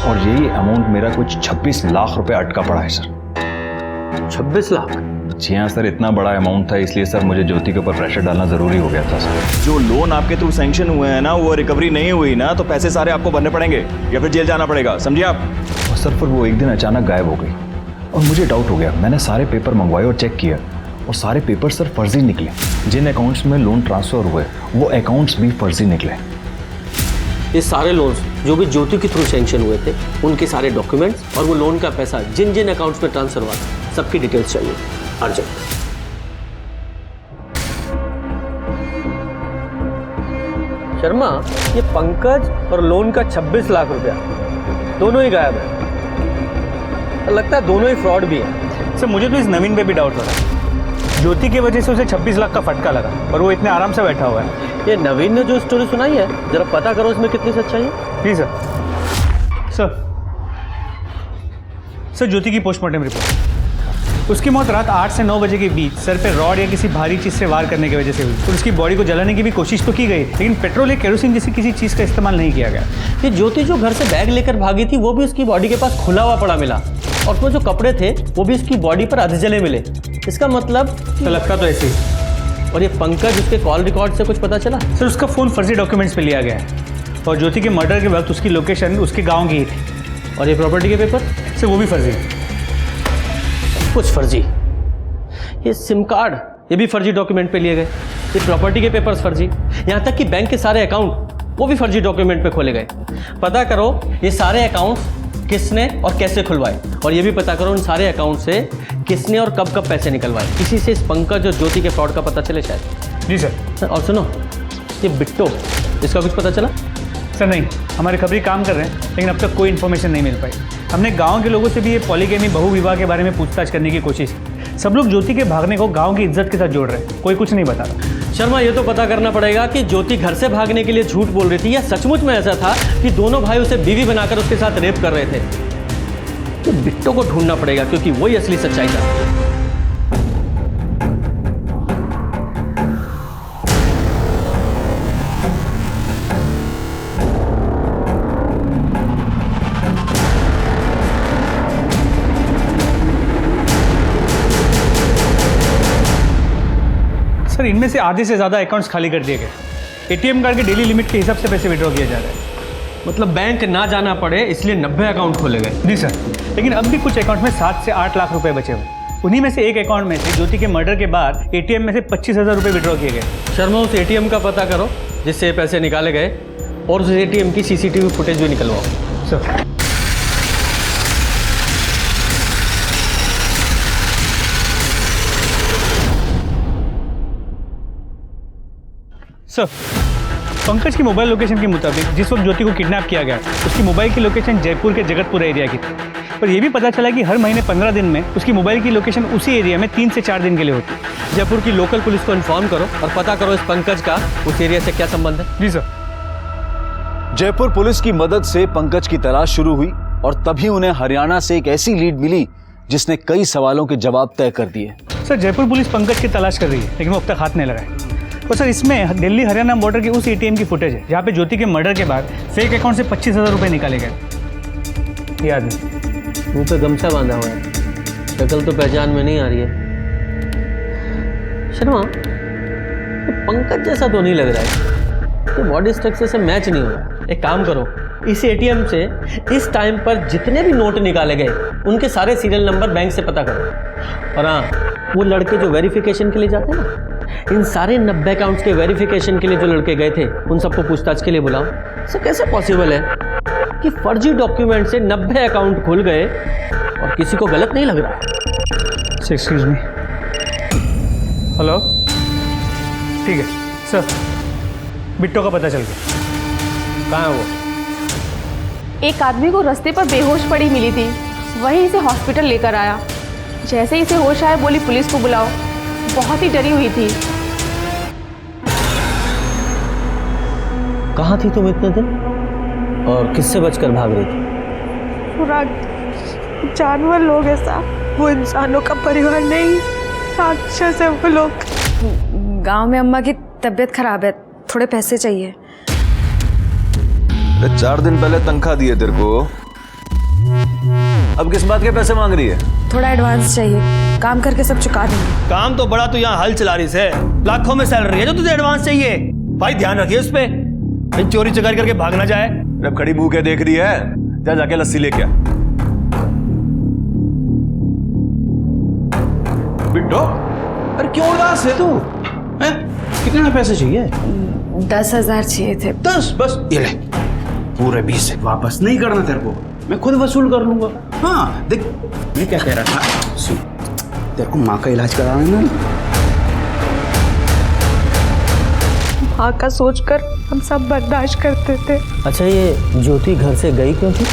और यही अमाउंट मेरा कुछ 26 लाख रुपए अटका पड़ा है सर। 26 लाख? जी हाँ सर, इतना बड़ा अमाउंट था, इसलिए सर मुझे ज्योति के ऊपर प्रेशर डालना जरूरी हो गया था सर। जो लोन आपके थ्रू सैंक्शन हुए हैं ना, वो रिकवरी नहीं हुई ना, तो पैसे सारे आपको भरने पड़ेंगे या फिर जेल जाना पड़ेगा, समझिए आप? और सर फिर वो एक दिन अचानक गायब हो गई और मुझे डाउट हो गया। मैंने सारे पेपर मंगवाए और चेक किया, और सारे पेपर सर फर्जी निकले। जिन अकाउंट्स में लोन ट्रांसफर हुए वो अकाउंट्स भी फर्जी निकले। ये सारे लोन्स जो भी ज्योति के थ्रू सैंक्शन हुए थे, उनके सारे डॉक्यूमेंट्स और वो लोन का पैसा जिन जिन अकाउंट्स में ट्रांसफर हुआ था, सबकी डिटेल्स चाहिए अर्जेंट। शर्मा, ये पंकज और लोन का 26 लाख रुपया दोनों ही गायब है, लगता है दोनों ही फ्रॉड भी है। सर मुझे तो इस नवीन पे भी डाउट हो रहा है। ज्योति की वजह से उसे 26 लाख का फटका लगा, पर वो इतने आराम से बैठा हुआ है। ये नवीन ने जो स्टोरी सुनाई है, जरा पता करो इसमें कितनी सच्चाई है। Please sir. सर ज्योति की पोस्टमार्टम रिपोर्ट, उसकी मौत रात 8 से 9 बजे के बीच सर पे रॉड या किसी भारी चीज से वार करने की वजह से हुई। और उसकी बॉडी को जलाने की भी कोशिश तो की गई, लेकिन पेट्रोल या केरोसिन जैसी किसी चीज का इस्तेमाल नहीं किया गया। ये ज्योति जो घर से बैग लेकर भागी थी, वो भी उसकी बॉडी के पास खुला हुआ पड़ा मिला, और वो जो कपड़े थे वो भी उसकी बॉडी पर अधजले मिले। इसका मतलब तो लगता तो ऐसे ही। और ये पंकज, उसके कॉल रिकॉर्ड से कुछ पता चला? सर उसका फोन फर्जी डॉक्यूमेंट्स पे लिया गया है, और ज्योति के मर्डर के वक्त उसकी लोकेशन उसके गांव की ही थी। और ये प्रॉपर्टी के पेपर? सर वो भी फर्जी है। कुछ फर्जी, ये सिम कार्ड ये भी फर्जी डॉक्यूमेंट पे लिए गए, ये प्रॉपर्टी के पेपर्स फर्जी, यहाँ तक कि बैंक के सारे अकाउंट वो भी फर्जी डॉक्यूमेंट पे खोले गए। पता करो ये सारे अकाउंट्स किसने और कैसे खुलवाए, और ये भी पता करो उन सारे अकाउंट से किसने और कब कब पैसे निकलवाए। इसी से इस पंकज और ज्योति के फ्रॉड का पता चले शायद। जी सर। और सुनो, ये बिट्टो, इसका कुछ पता चला? सर नहीं, हमारे खबरी काम कर रहे हैं, लेकिन अब तक कोई इन्फॉर्मेशन नहीं मिल पाई। हमने गांव के लोगों से भी ये पॉलीगेमी बहु विवाह के बारे में पूछताछ करने की कोशिश की। सब लोग ज्योति के भागने को गांव की इज्जत के साथ जोड़ रहे हैं, कोई कुछ नहीं बता रहा। शर्मा, ये तो पता करना पड़ेगा कि ज्योति घर से भागने के लिए झूठ बोल रही थी या सचमुच में ऐसा था कि दोनों भाई उसे बीवी बनाकर उसके साथ रेप कर रहे थे। तो बिट्टो को ढूंढना पड़ेगा, क्योंकि वही असली सच्चाई था। सर इनमें से आधे से ज़्यादा अकाउंट्स खाली कर दिए गए। ATM कार्ड के डेली लिमिट के हिसाब से पैसे विड्रॉ किया जा रहा है। मतलब बैंक ना जाना पड़े इसलिए 90 अकाउंट खोले गए? जी सर, लेकिन अब भी कुछ अकाउंट में 7 से 8 लाख रुपए बचे हुए। उन्हीं में से एक अकाउंट में से ज्योति के मर्डर के बाद ATM में से 25,000 रुपये विड्रॉ किए गए। शर्मा, उस ATM का पता करो जिससे पैसे निकाले गए, और उस ATM की CCTV फुटेज भी निकलवाओ। सर सर, पंकज की मोबाइल लोकेशन के मुताबिक जिस वक्त ज्योति को किडनैप किया गया, उसकी मोबाइल की लोकेशन जयपुर के जगतपुर एरिया की थी। पर यह भी पता चला कि हर महीने 15 दिन में उसकी मोबाइल की लोकेशन उसी एरिया में 3 से 4 दिन के लिए होती है। जयपुर की लोकल पुलिस को इन्फॉर्म करो और पता करो इस पंकज का उस एरिया से क्या संबंध है। जी सर। जयपुर पुलिस की मदद से पंकज की तलाश शुरू हुई, और तभी उन्हें हरियाणा से एक ऐसी लीड मिली जिसने कई सवालों के जवाब तय कर दिए। सर जयपुर पुलिस पंकज की तलाश कर रही है, लेकिन वो अब तक हाथ नहीं लगाए। और सर इसमें दिल्ली हरियाणा बॉर्डर की उस ATM की फुटेज है जहाँ पे ज्योति के मर्डर के बाद फेक अकाउंट से 25,000 रुपये निकाले गए। ये आदमी मुंह पे गमछा बांधा हुआ है, शक्ल तो पहचान में नहीं आ रही है। शर्मा, ये पंकज जैसा तो नहीं लग रहा है, ये बॉडी स्ट्रक्चर से मैच नहीं हो रहा। एक काम करो, इस ATM से इस टाइम पर जितने भी नोट निकाले गए उनके सारे सीरियल नंबर बैंक से पता करो। और हाँ, वो लड़के जो वेरिफिकेशन के लिए जाते हैं ना, इन सारे 90 अकाउंट्स के वेरिफिकेशन के लिए जो लड़के गए थे उन सबको पूछताछ के लिए बुलाओ। सर कैसे पॉसिबल है कि फर्जी डॉक्यूमेंट से 90 अकाउंट खुल गए और किसी को गलत नहीं लग रहा है? Excuse me. हेलो, ठीक है सर, बिट्टो का पता चल गया। कहाँ है वो? एक आदमी को रास्ते पर बेहोश पड़ी मिली थी, वहीं इसे हॉस्पिटल लेकर आया। जैसे ही इसे होश आया बोली पुलिस को बुलाओ। बहुत ही डरी हुई थी। कहाँ थी तुम इतने दिन और किससे बचकर भाग रही थी? पूरा जानवर लोग है साहब, वो इंसानों का परिवार नहीं, राक्षस है वो लोग। गांव में अम्मा की तबीयत खराब है, थोड़े पैसे चाहिए। 4 दिन पहले तनख्वाह दिए तेरे को, अब किस बात के पैसे मांग रही है? थोड़ा एडवांस चाहिए, काम करके सब चुका देंगे। काम तो बड़ा तू यहाँ हल चला रही है, लाखों में सैलरी है जो तुझे एडवांस चाहिए। भाई ध्यान रखिए उस पे, चोरी चकारी करके भाग ना जाए। जब खड़ी मुंह के देख रही है, जा जाके लस्सी लेके आ। बिट्टो, अरे क्यों उदास है तू? हैं? कितने पैसे चाहिए? 10,000 चाहिए थे। 10 बस, ये ले। पूरे 20 वापस नहीं करना तेरे को, मैं खुद वसूल कर लूंगा। हाँ देख, मैं क्या कह रहा था, सुन, तेरे को माँ का इलाज कराना है ना। माँ का सोचकर हम सब बर्दाश्त करते थे। अच्छा, ये ज्योति घर से गई क्यों थी?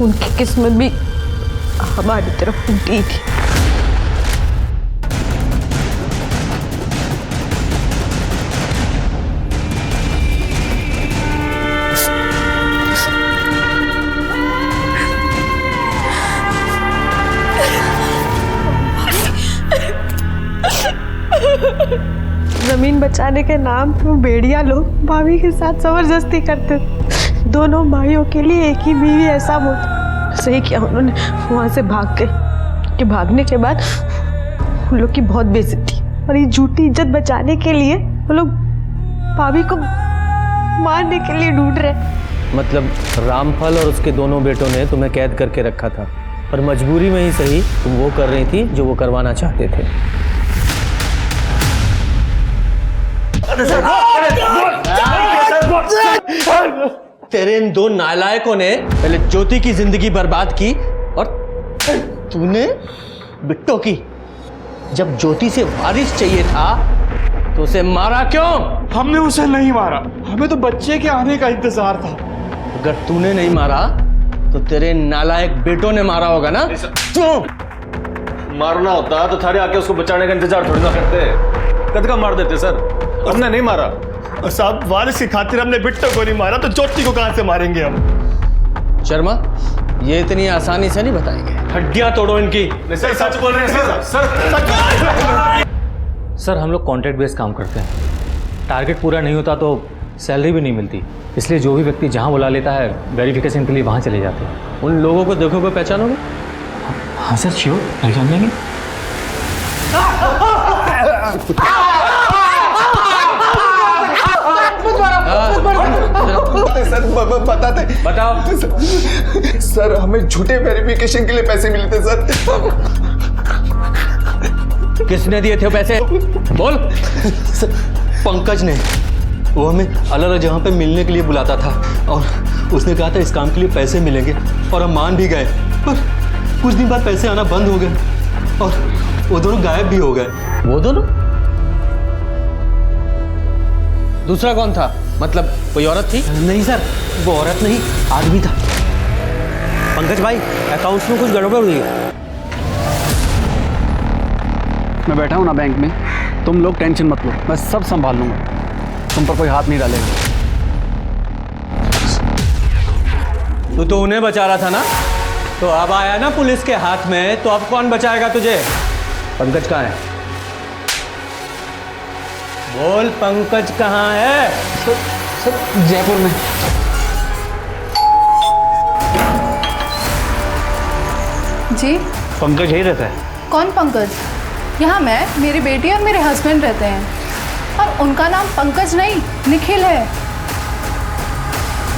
उनकी किस्मत भी हमारी तरफ उल्टी थी। जमीन बचाने के नाम पर भेड़िया लोग भाभी के साथ जबरदस्ती करते थे। दोनों भाइयों के लिए एक ही बीवी ऐसा होता। सही किया उन्होंने वहां से भाग गए, कि भागने के बाद उन लोग की बहुत बेइज्जती, और ये झूठी इज्जत बचाने के लिए वो लोग भाभी को मारने के लिए ढूंढ रहे। मतलब रामफल और उसके दोनों बेटों ने तुम्हें कैद करके रखा था, पर मजबूरी में ही सही तुम वो कर रही थी जो वो करवाना चाहते थे। तेरे इन दो नालायकों ने पहले ज्योति की जिंदगी बर्बाद की और तूने बिट्टो की। जब ज्योति से वारिस चाहिए था तो उसे मारा क्यों? हमने उसे नहीं मारा, हमें तो बच्चे के आने का इंतजार था। अगर तूने नहीं मारा तो तेरे नालायक बेटों ने मारा होगा ना? क्यों? मारना होता तो थारे आके उसको बचाने का इंतजार थोड़ी ना करते, कद का मार देते सर। हमने नहीं मारा साहब, वारिस की खातिर हमने बिट्टो को नहीं मारा तो ज्योति को कहां से मारेंगे हम? शर्मा, ये इतनी आसानी से नहीं बताएंगे। हड्डियां तोड़ो इनकी। सर सच बोल रहे हैं सर। सर हम लोग कॉन्ट्रैक्ट बेस्ड काम करते हैं, टारगेट पूरा नहीं होता तो सैलरी भी नहीं मिलती, इसलिए जो भी व्यक्ति जहाँ बुला लेता है वेरिफिकेशन के लिए वहाँ चले जाते हैं। उन लोगों को देखोगे, पहचानोगे? हाँ सर, श्योर, पहचान लेंगे। सर बताते, बताओ। सर हमें झूठे वेरिफिकेशन के लिए पैसे मिले थे सर। किसने दिए थे पैसे? बोल। पंकज ने। वो हमें अलग अलग जगह पे मिलने के लिए बुलाता था और उसने कहा था इस काम के लिए पैसे मिलेंगे और हम मान भी गए, पर कुछ दिन बाद पैसे आना बंद हो गए और वो दोनों गायब भी हो गए। वो दोनों? दूसरा कौन था? मतलब कोई औरत थी? नहीं सर, वो औरत नहीं, आदमी था। पंकज भाई, अकाउंट्स में कुछ गड़बड़ हुई है। मैं बैठा हूँ ना बैंक में, तुम लोग टेंशन मत लो, मैं सब संभाल लूंगा, तुम पर कोई हाथ नहीं डालेगा। तू तो उन्हें बचा रहा था ना, तो अब आया ना पुलिस के हाथ में, तो अब कौन बचाएगा तुझे? पंकज कहाँ है? बोल, पंकज कहाँ है? सर जयपुर में। जी पंकज यही रहता है? कौन पंकज? यहाँ मैं, मेरी बेटी और मेरे हस्बैंड रहते हैं, और उनका नाम पंकज नहीं निखिल है।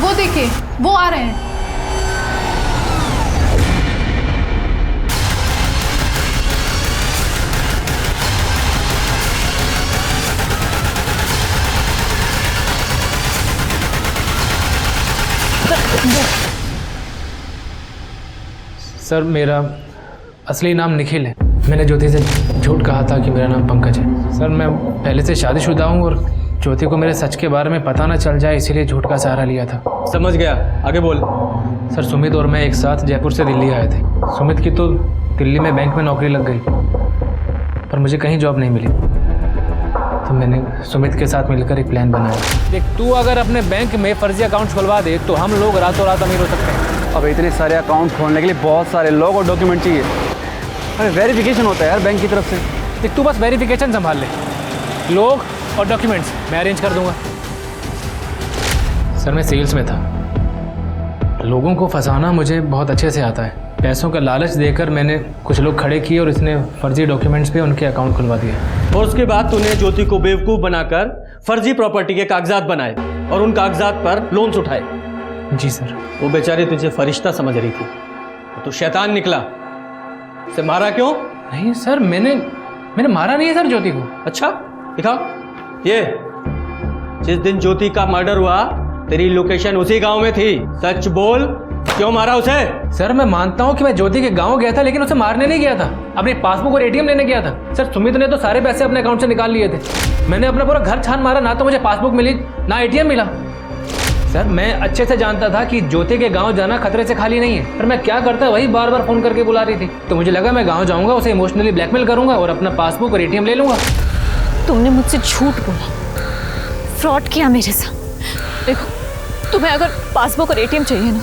वो देखिए, वो आ रहे हैं। सर मेरा असली नाम निखिल है। मैंने ज्योति से झूठ कहा था कि मेरा नाम पंकज है। सर मैं पहले से शादीशुदा हूँ और ज्योति को मेरे सच के बारे में पता ना चल जाए, इसीलिए झूठ का सहारा लिया था। समझ गया, आगे बोल। सर सुमित और मैं एक साथ जयपुर से दिल्ली आए थे। सुमित की तो दिल्ली में बैंक में नौकरी लग गई, पर मुझे कहीं जॉब नहीं मिली, तो मैंने सुमित के साथ मिलकर एक प्लान बनाया। देख, तू अगर अपने बैंक में फर्जी अकाउंट खुलवा दे तो हम लोग रातों रात अमीर हो सकते हैं। अब इतने सारे अकाउंट खोलने के लिए बहुत सारे लोग और डॉक्यूमेंट चाहिए। अरे वेरिफिकेशन होता है यार बैंक की तरफ से। देख, तू बस वेरिफिकेशन संभाल ले, लोग और डॉक्यूमेंट्स मैं अरेंज कर दूंगा। सर मैं सेल्स में था, लोगों को फंसाना मुझे बहुत अच्छे से आता है। पैसों का लालच देकर मैंने कुछ लोग खड़े किए और इसने फर्जी डॉक्यूमेंट्स पे उनके अकाउंट खुलवा दिए। और उसके बाद तूने ज्योति को बेवकूफ़ बनाकर फर्जी प्रॉपर्टी के कागजात बनाए और उन कागजात पर लोन्स उठाए। जी सर। वो बेचारी तुझे फरिश्ता समझ रही थी, तो शैतान निकला। उसे मारा क्यों? नहीं सर, मैंने मारा नहीं है सर ज्योति को। अच्छा दिखाओ ये। जिस दिन ज्योति का मर्डर हुआ तेरी लोकेशन उसी गांव में थी, सच बोल, क्यों मारा उसे? सर मैं मानता हूँ कि मैं ज्योति के गांव गया था, लेकिन उसे मारने नहीं गया था, अपनी पासबुक और एटीएम लेने गया था। सर सुमित ने तो सारे पैसे अपने अकाउंट से निकाल लिए थे। मैंने अपना पूरा घर छान मारा, ना तो मुझे पासबुक मिली ना एटीएम मिला। सर मैं अच्छे से जानता था कि ज्योति के गांव जाना खतरे से खाली नहीं है, पर मैं क्या करता वही बार बार फोन करके बुला रही थी। तो मुझे लगा मैं गांव जाऊंगा, उसे इमोशनली ब्लैकमेल करूंगा और अपना पासबुक और एटीएम ले लूंगा। तुमने मुझसे झूठ बोला, फ्रॉड किया मेरे साथ। देखो, तुम्हें अगर पासबुक और एटीएम चाहिए ना,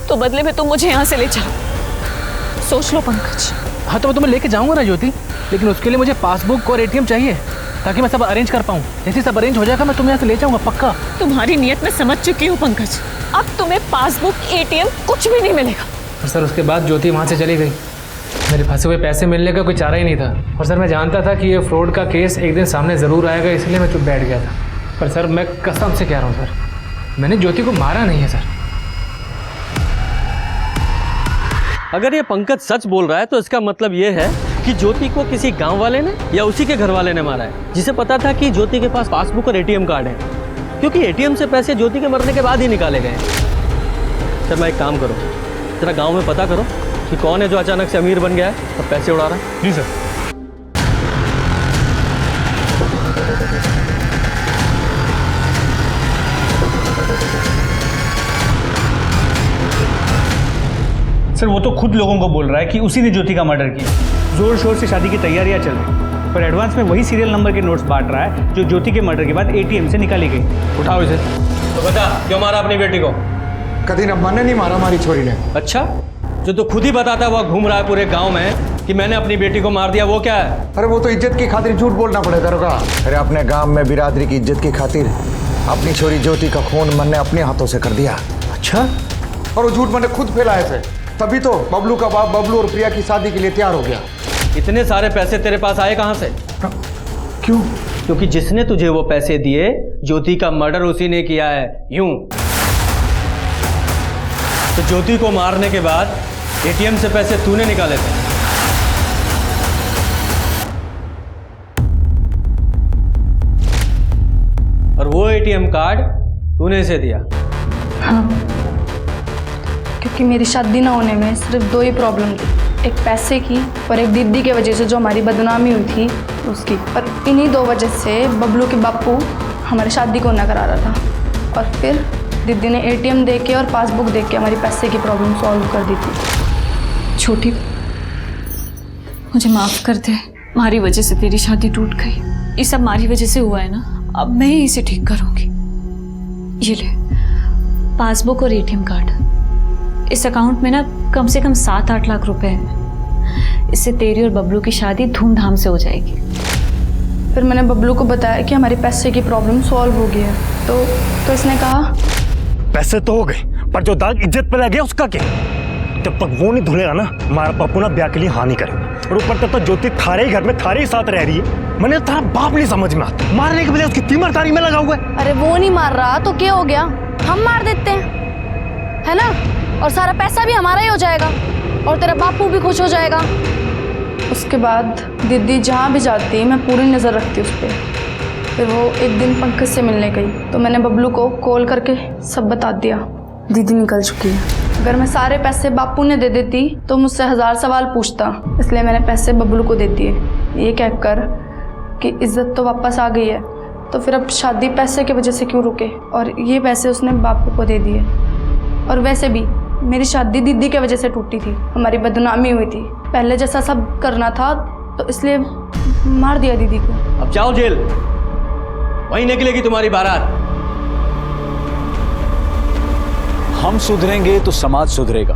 तो बदले में तुम मुझे यहाँ से ले जाओ। सोच लो पंकज। हाँ तो मैं तुम्हें लेके जाऊंगा ना ज्योति, लेकिन उसके लिए मुझे पासबुक और एटीएम चाहिए ताकि मैं सब अरेंज कर पाऊँ। जैसे सब अरेंज हो जाएगा मैं तुम्हें यहाँ से ले जाऊंगा पक्का। तुम्हारी नीयत में समझ चुकी हूँ पंकज, अब तुम्हें पासबुक एटीएम कुछ भी नहीं मिलेगा। और सर उसके बाद ज्योति वहाँ से चली गई। मेरे फंसे हुए पैसे मिलने का कोई चारा ही नहीं था। और सर मैं जानता था कि ये फ्रॉड का केस एक दिन सामने ज़रूर आएगा, इसलिए मैं चुप बैठ गया था। पर सर मैं कसम से कह रहा हूँ सर, मैंने ज्योति को मारा नहीं है सर। अगर ये पंकज सच बोल रहा है तो इसका मतलब ये है कि ज्योति को किसी गांव वाले ने या उसी के घर वाले ने मारा है, जिसे पता था कि ज्योति के पास पासबुक और एटीएम कार्ड है, क्योंकि एटीएम से पैसे ज्योति के मरने के बाद ही निकाले गए। सर मैं एक काम करो, जरा गांव में पता करो कि कौन है जो अचानक से अमीर बन गया है और पैसे उड़ा रहा है। जी सर। सर वो तो खुद लोगों को बोल रहा है कि उसी ने ज्योति का मर्डर किया। जोर शोर से शादी की तैयारियां चल रही, पर एडवांस में वही सीरियल नंबर के नोट्स बांट रहा है जो ज्योति के मर्डर के बाद एटीएम से निकाली गई। उठाओ इसे। तो बता, क्यों मारा अपनी बेटी को? कभी न मैंने नहीं मारा हमारी छोरी ने। अच्छा, जो तो खुद ही बताता हुआ घूम रहा है पूरे गाँव में कि मैंने अपनी बेटी को मार दिया, वो क्या है? अरे वो तो इज्जत की खातिर झूठ बोलना पड़ेगा। रोका। अरे अपने गांव में बिरादरी की इज्जत की खातिर अपनी छोरी ज्योति का खून मैंने अपने हाथों से कर दिया। अच्छा? और वो झूठ मैंने खुद फैलाए थे, तभी तो बबलू का बाप बबलू और प्रिया की शादी के लिए तैयार हो गया। इतने सारे पैसे तेरे पास आए कहाँ से? क्यों? क्योंकि जिसने तुझे वो पैसे दिए ज्योति का मर्डर उसी ने किया है। यूं तो ज्योति को मारने के बाद एटीएम से पैसे तूने निकाले थे। और वो एटीएम कार्ड तूने इसे दिया। हाँ, क्योंकि मेरी शादी ना होने में सिर्फ दो ही प्रॉब्लम थी, एक पैसे की और एक दीदी के वजह से जो हमारी बदनामी हुई थी उसकी। पर इन्हीं दो वजह से बबलू के बापू हमारी शादी को ना करा रहा था, और फिर दीदी ने एटीएम दे के और पासबुक दे के हमारी पैसे की प्रॉब्लम सॉल्व कर दी थी। छोटी, मुझे माफ़ कर दे, हमारी वजह से तेरी शादी टूट गई। ये सब हमारी वजह से हुआ है ना, अब मैं ही इसे ठीक करूँगी। ये ले पासबुक और एटीएम कार्ड। इस अकाउंट में ना कम से कम 7-8 लाख रुपए हैं। इससे तेरी और बबलू की शादी धूमधाम से हो जाएगी। फिर मैंने बबलू को बताया कि हमारी पैसे की प्रॉब्लम सॉल्व हो गई है, तो इसने कहा पैसे तो हो गए, पर जो दाग इज्जत पे लग गया उसका क्या? जब तक वो नहीं धुलेगा ना, हमारा पप्पू ना ब्याह के लिए हाँ नहीं करेगा। और ऊपर तक तो ज्योति थारे ही घर में थारे ही साथ रह रही है। मैंने तेरा बाप नहीं समझ में आता, मारने के बजाय उसकी तीमरदारी में लगा हुआ है। अरे वो नहीं मार रहा तो क्या हो गया, हम मार देते हैं, है ना? और सारा पैसा भी हमारा ही हो जाएगा और तेरा बापू भी खुश हो जाएगा। उसके बाद दीदी जहाँ भी जाती मैं पूरी नज़र रखती उस पर। फिर वो एक दिन पंकज से मिलने गई तो मैंने बबलू को कॉल करके सब बता दिया, दीदी निकल चुकी है। अगर मैं सारे पैसे बापू ने दे देती तो मुझसे 1000 सवाल पूछता, इसलिए मैंने पैसे बबलू को दे दिए, ये कहकर कि इज्जत तो वापस आ गई है, तो फिर अब शादी पैसे की वजह से क्यों रुके। और ये पैसे उसने बापू को दे दिए। और वैसे भी मेरी शादी दीदी की वजह से टूटी थी, हमारी बदनामी हुई थी, पहले जैसा सब करना था, तो इसलिए मार दिया दीदी को। अब जाओ जेल, वहीं निकलेगी तुम्हारी बारात। हम सुधरेंगे तो समाज सुधरेगा।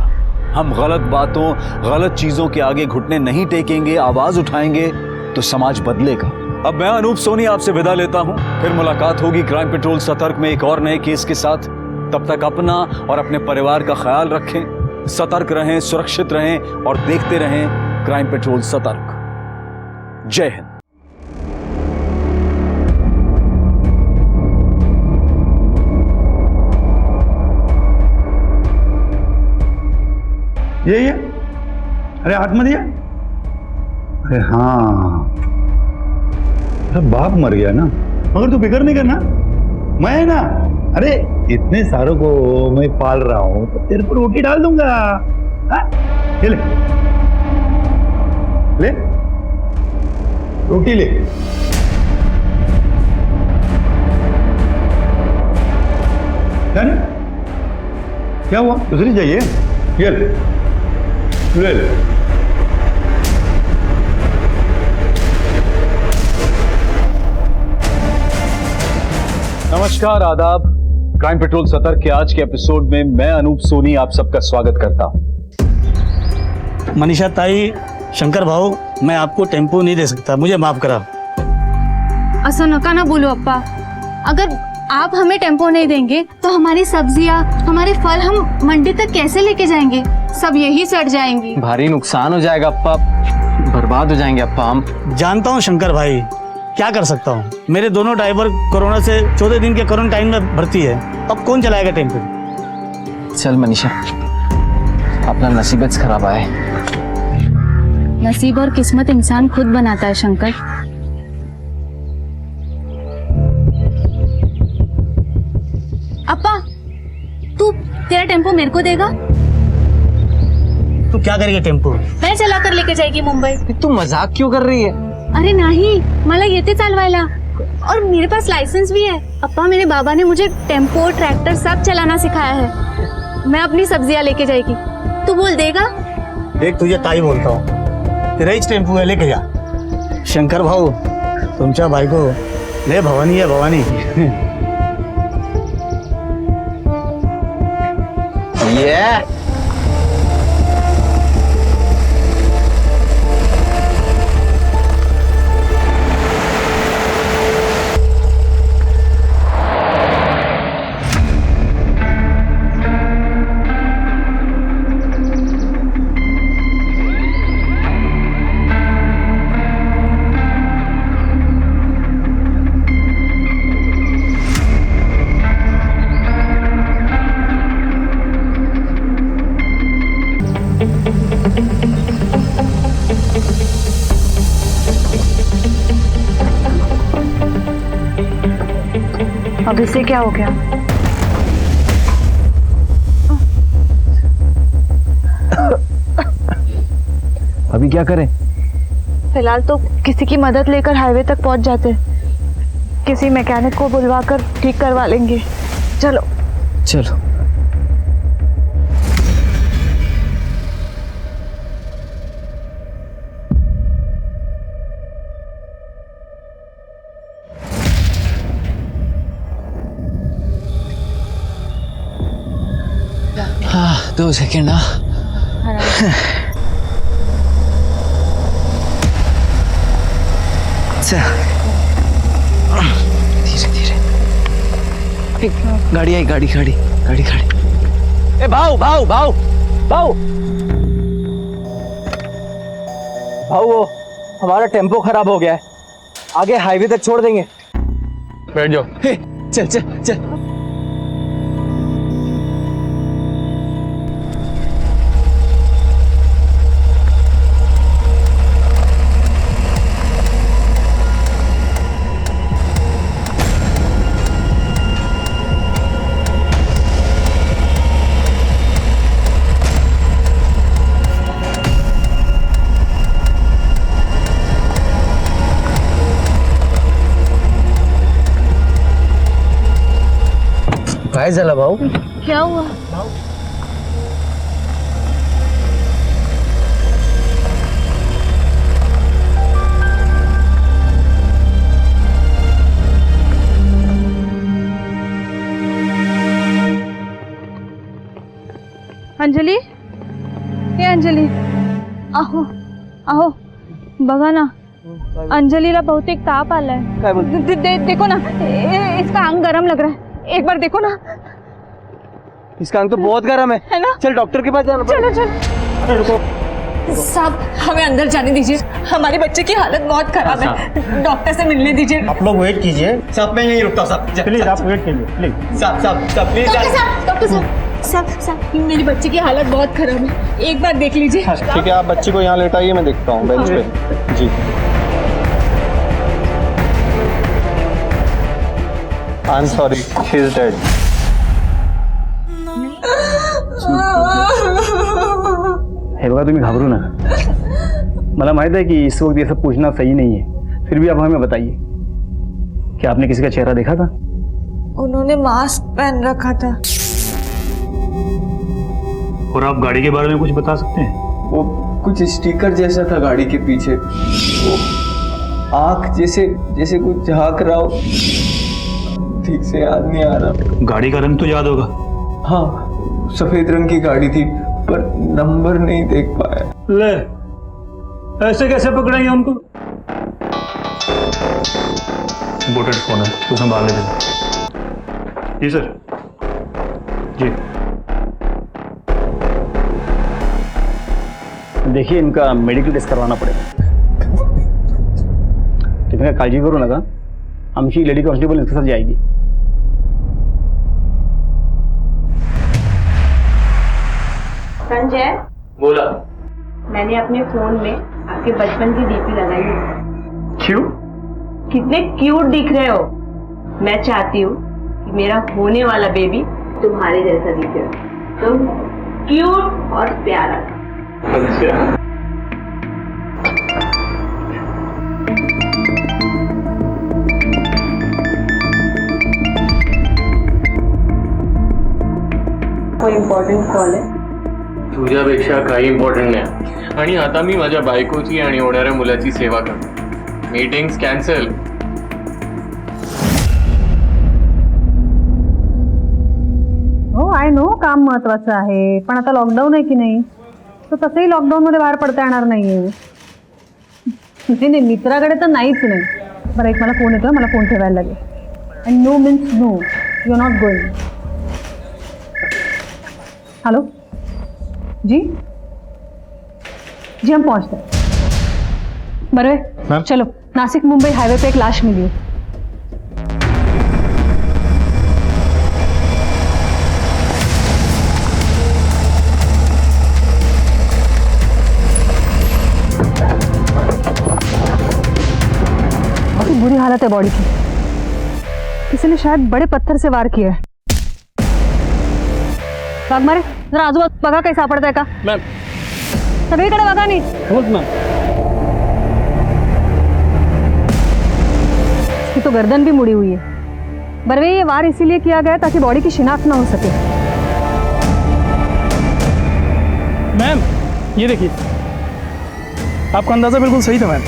हम गलत बातों, गलत चीजों के आगे घुटने नहीं टेकेंगे, आवाज उठाएंगे तो समाज बदलेगा। अब मैं अनूप सोनी आपसे विदा लेता हूं, फिर मुलाकात होगी क्राइम पेट्रोल सतर्क में एक और नए केस के साथ। तब तक अपना और अपने परिवार का ख्याल रखें, सतर्क रहें, सुरक्षित रहें और देखते रहें क्राइम पेट्रोल सतर्क। जय हिंद। यही है। अरे हाथ मत दिया। अरे हाँ, अरे बाप मर गया ना, मगर तू फिक्र नहीं करना, मैं है ना। अरे इतने सारों को मैं पाल रहा हूं तो तेरे पर रोटी डाल दूंगा। ये ले ले रोटी ले। क्या हुआ, दूसरी चाहिए? ये ले ले। नमस्कार, आदाब। क्राइम पेट्रोल सतर्क के आज के एपिसोड में मैं अनूप सोनी आप सबका स्वागत करता हूं। मनीषा ताई, शंकर भाऊ, मैं आपको टेम्पो नहीं दे सकता, मुझे माफ करा। ऐसा नका ना बोलो अप्पा, अगर आप हमें टेम्पो नहीं देंगे तो हमारी सब्जियां, हमारे फल हम मंडी तक कैसे लेके जाएंगे? सब यही सड़ जाएंगी। भारी नुकसान हो जाएगा अप्पा, बर्बाद हो जाएंगे अप्पा हम। जानता हूँ शंकर भाई, क्या कर सकता हूँ। मेरे दोनों ड्राइवर कोरोना से 14 दिन के क्वारंटाइन में भर्ती है, अब कौन चलाएगा टेम्पो? चल मनीषा, अपना नसीबत खराब आए। नसीब और किस्मत इंसान खुद बनाता है शंकर। अप्पा, तेरा टेम्पो मेरे को देगा? तू क्या करेगा टेम्पो? मैं चला कर लेके जाएगी मुंबई। तू मजाक क्यों कर रही है? अरे नहीं, मला येते चालवायला और मेरे पास लाइसेंस भी है। अप्पा, मेरे बाबा ने मुझे टेम्पो, ट्रैक्टर सब चलाना सिखाया है। मैं अपनी सब्जियां लेके जाएगी, तू बोल देगा? देख, तुझे ताई बोलता हूँ, तेरा ही टेम्पो है, लेके जा। शंकर भाऊ, तुमच्या बायको लय भवानी है, भवानी। अब इसे क्या हो गया? अभी क्या करें? फिलहाल तो किसी की मदद लेकर हाईवे तक पहुंच जाते, किसी मैकेनिक को बुलवाकर ठीक करवा लेंगे। चलो चलो। हाँ, 2 सेकंड। से धीरे धीरे। गाड़ी आई, गाड़ी गाड़ी गाड़ी गाड़ी। ए भाऊ भाऊ भाऊ भाऊ भाऊ, वो हमारा टेम्पो खराब हो गया है, आगे हाईवे तक छोड़ देंगे। बैठ जाओ। चल चल चल। काय झालं भाऊ? क्या हुआ? अंजली, हे अंजली, आहो आहो, बघा ना, अंजलीला बहुतेक ताप आलाय। देखो ना, इसका अंग गरम लग रहा है, एक बार देखो ना। इसका अंग तो बहुत गर्म है ना? चल डॉक्टर के पास जाना चलो चलो। अरे रुको साहब, हमें अंदर जाने दीजिए, हमारे बच्चे की हालत बहुत खराब है, डॉक्टर से मिलने दीजिए। आप लोग वेट कीजिए साहब, मैं यहीं रुकता हूँ साहब, प्लीज आप वेट कीजिए प्लीज। साहब साहब साहब प्लीज। डॉक्टर साहब, मेरी बच्चे की हालत बहुत खराब है, एक बार देख लीजिए। ठीक है, आप बच्ची को यहाँ लेटाइए, मैं देखता हूँ बेंच पे। जी। I am sorry, she is dead. हे बघा, तुम्ही घाबरू नका। मला माहित है कि इस वक्त ये सब पूछना सही नहीं है, फिर भी आप हमें बताइए, क्या आपने किसी का चेहरा देखा था? उन्होंने मास्क पहन रखा था। और आप गाड़ी के बारे में कुछ बता सकते हैं? वो कुछ स्टिकर जैसा था गाड़ी के पीछे, वो आंख जैसे जैसे कुछ झांक रहा हो, ठीक से याद नहीं आ रहा। गाड़ी का रंग तो याद होगा? हाँ, सफेद रंग की गाड़ी थी, पर नंबर नहीं देख पाया। ले, ऐसे कैसे पकड़ेंगे उनको? इंपोर्टेड फोन है, तो संभाल ले। जी सर। जी देखिए, इनका मेडिकल टेस्ट करवाना पड़ेगा। तुम्ही काय काळजी करू नका, आमची लेडी कॉन्स्टेबल इनके साथ जाएगी। संजय, बोला। मैंने अपने फोन में आपके बचपन की डीपी लगाई है। क्यों? कितने क्यूट दिख रहे हो। मैं चाहती हूँ कि मेरा होने वाला बेबी तुम्हारे जैसा दिखे, तुम क्यूट और प्यारा। अच्छा। कोई इम्पॉर्टंट कॉल है? तुझ्यापेक्षा काही इम्पॉर्टंट नाही, आणि आता मी माझ्या बायकोची आणि होणाऱ्या मुलाची सेवा करतो। Meetings cancel. हो, आय नो काम महत्वाचं आहे, पण आता लॉकडाऊन आहे की नाही, तर तसंही लॉकडाऊन मध्ये बाहेर पडता येणार नाहीये। नाही, मित्राकडे तर नाहीच नाही। बरं, एक मला फोन येतोय, मला फोन ठेवायला लागेल। And no means no, you are not going. Hello जी, जी हम पहुंचते हैं। बरवे, चलो, नासिक मुंबई हाईवे पे एक लाश मिली है। काफी बुरी हालत है बॉडी की, किसी ने शायद बड़े पत्थर से वार किया है। बाग मारे, जरा आजूबाजू बघा काही सापडतंय का? मैम, सगळीकडे बघा नीट। हो मैम। इसकी तो गर्दन भी मुड़ी हुई है। बरवे, ये वार इसीलिए किया गया ताकि बॉडी की शिनाख्त ना हो सके। मैम, ये देखिए, आपका अंदाजा बिल्कुल सही था मैम।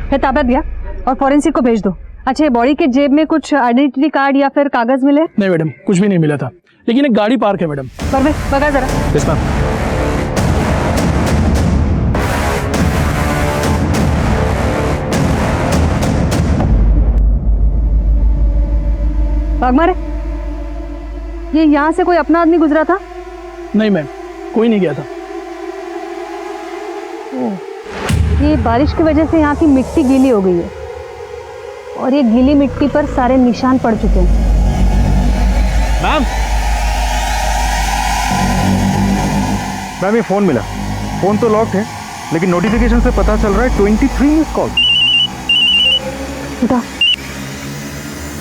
फिर ताबत दिया और फॉरेंसिक को भेज दो। अच्छा, ये बॉडी के जेब में कुछ आइडेंटिटी कार्ड या फिर कागज मिले? नहीं मैडम, कुछ भी नहीं मिला था, लेकिन एक गाड़ी पार्क है मैडम। बरवे, बघा जरा। Yes ma'am. वाघमारे, ये यहाँ से कोई अपना आदमी गुजरा था? नहीं मैम, कोई नहीं गया था। ये बारिश की वजह से यहाँ की मिट्टी गीली हो गई है और ये गीली मिट्टी पर सारे निशान पड़ चुके हैं। मैम, मैम ये फोन मिला। फोन तो लॉक्ड है, लेकिन नोटिफिकेशन से पता चल रहा है 23 मिस कॉल। उठा।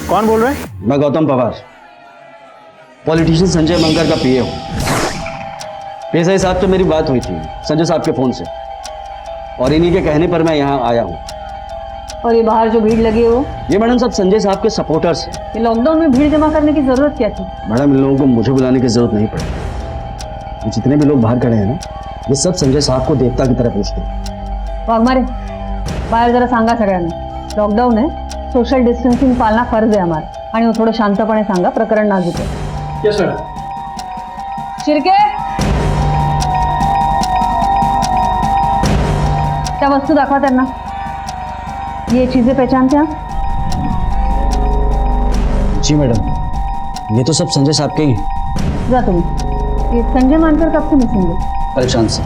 कौन बोल रहा है? मैं गौतम पवार, पॉलिटिशियन संजय मंगर का पीए हूँ। पीएसआई साहब से मेरी बात हुई थी संजय साहब के फोन से, और इन्हीं के कहने पर मैं यहाँ आया हूँ। और ये बाहर जो भीड़ लगी है वो? ये मैडम सब संजय साहब के सपोर्टर्स हैं। ये लॉकडाउन में भीड़ जमा करने की जरूरत क्या थी? मैडम, इन लोगों को मुझे बुलाने की जरूरत नहीं पड़ी। ये जितने भी लोग बाहर खड़े हैं ना, ये सब संजय साहब को देवता की तरह पूछते हैं। वाघमारे, बाहेर जरा सांगा सगळ्यांना, लॉकडाऊन आहे, सोशल डिस्टन्सिंग पाळणं फर्ज आहे आम्हाला, आणि थोडं शांतपणे सांगा, प्रकरण नाजूक आहे। Yes sir. शिर्के, त्या वस्तू दाखवा त्यांना। ये चीजें पहचानते हैं आप? जी मैडम, ये तो सब संजय साहब के ही हैं। जा तुम्हें। ये संजय मानकर कब से मिसिंग है? परेशान से।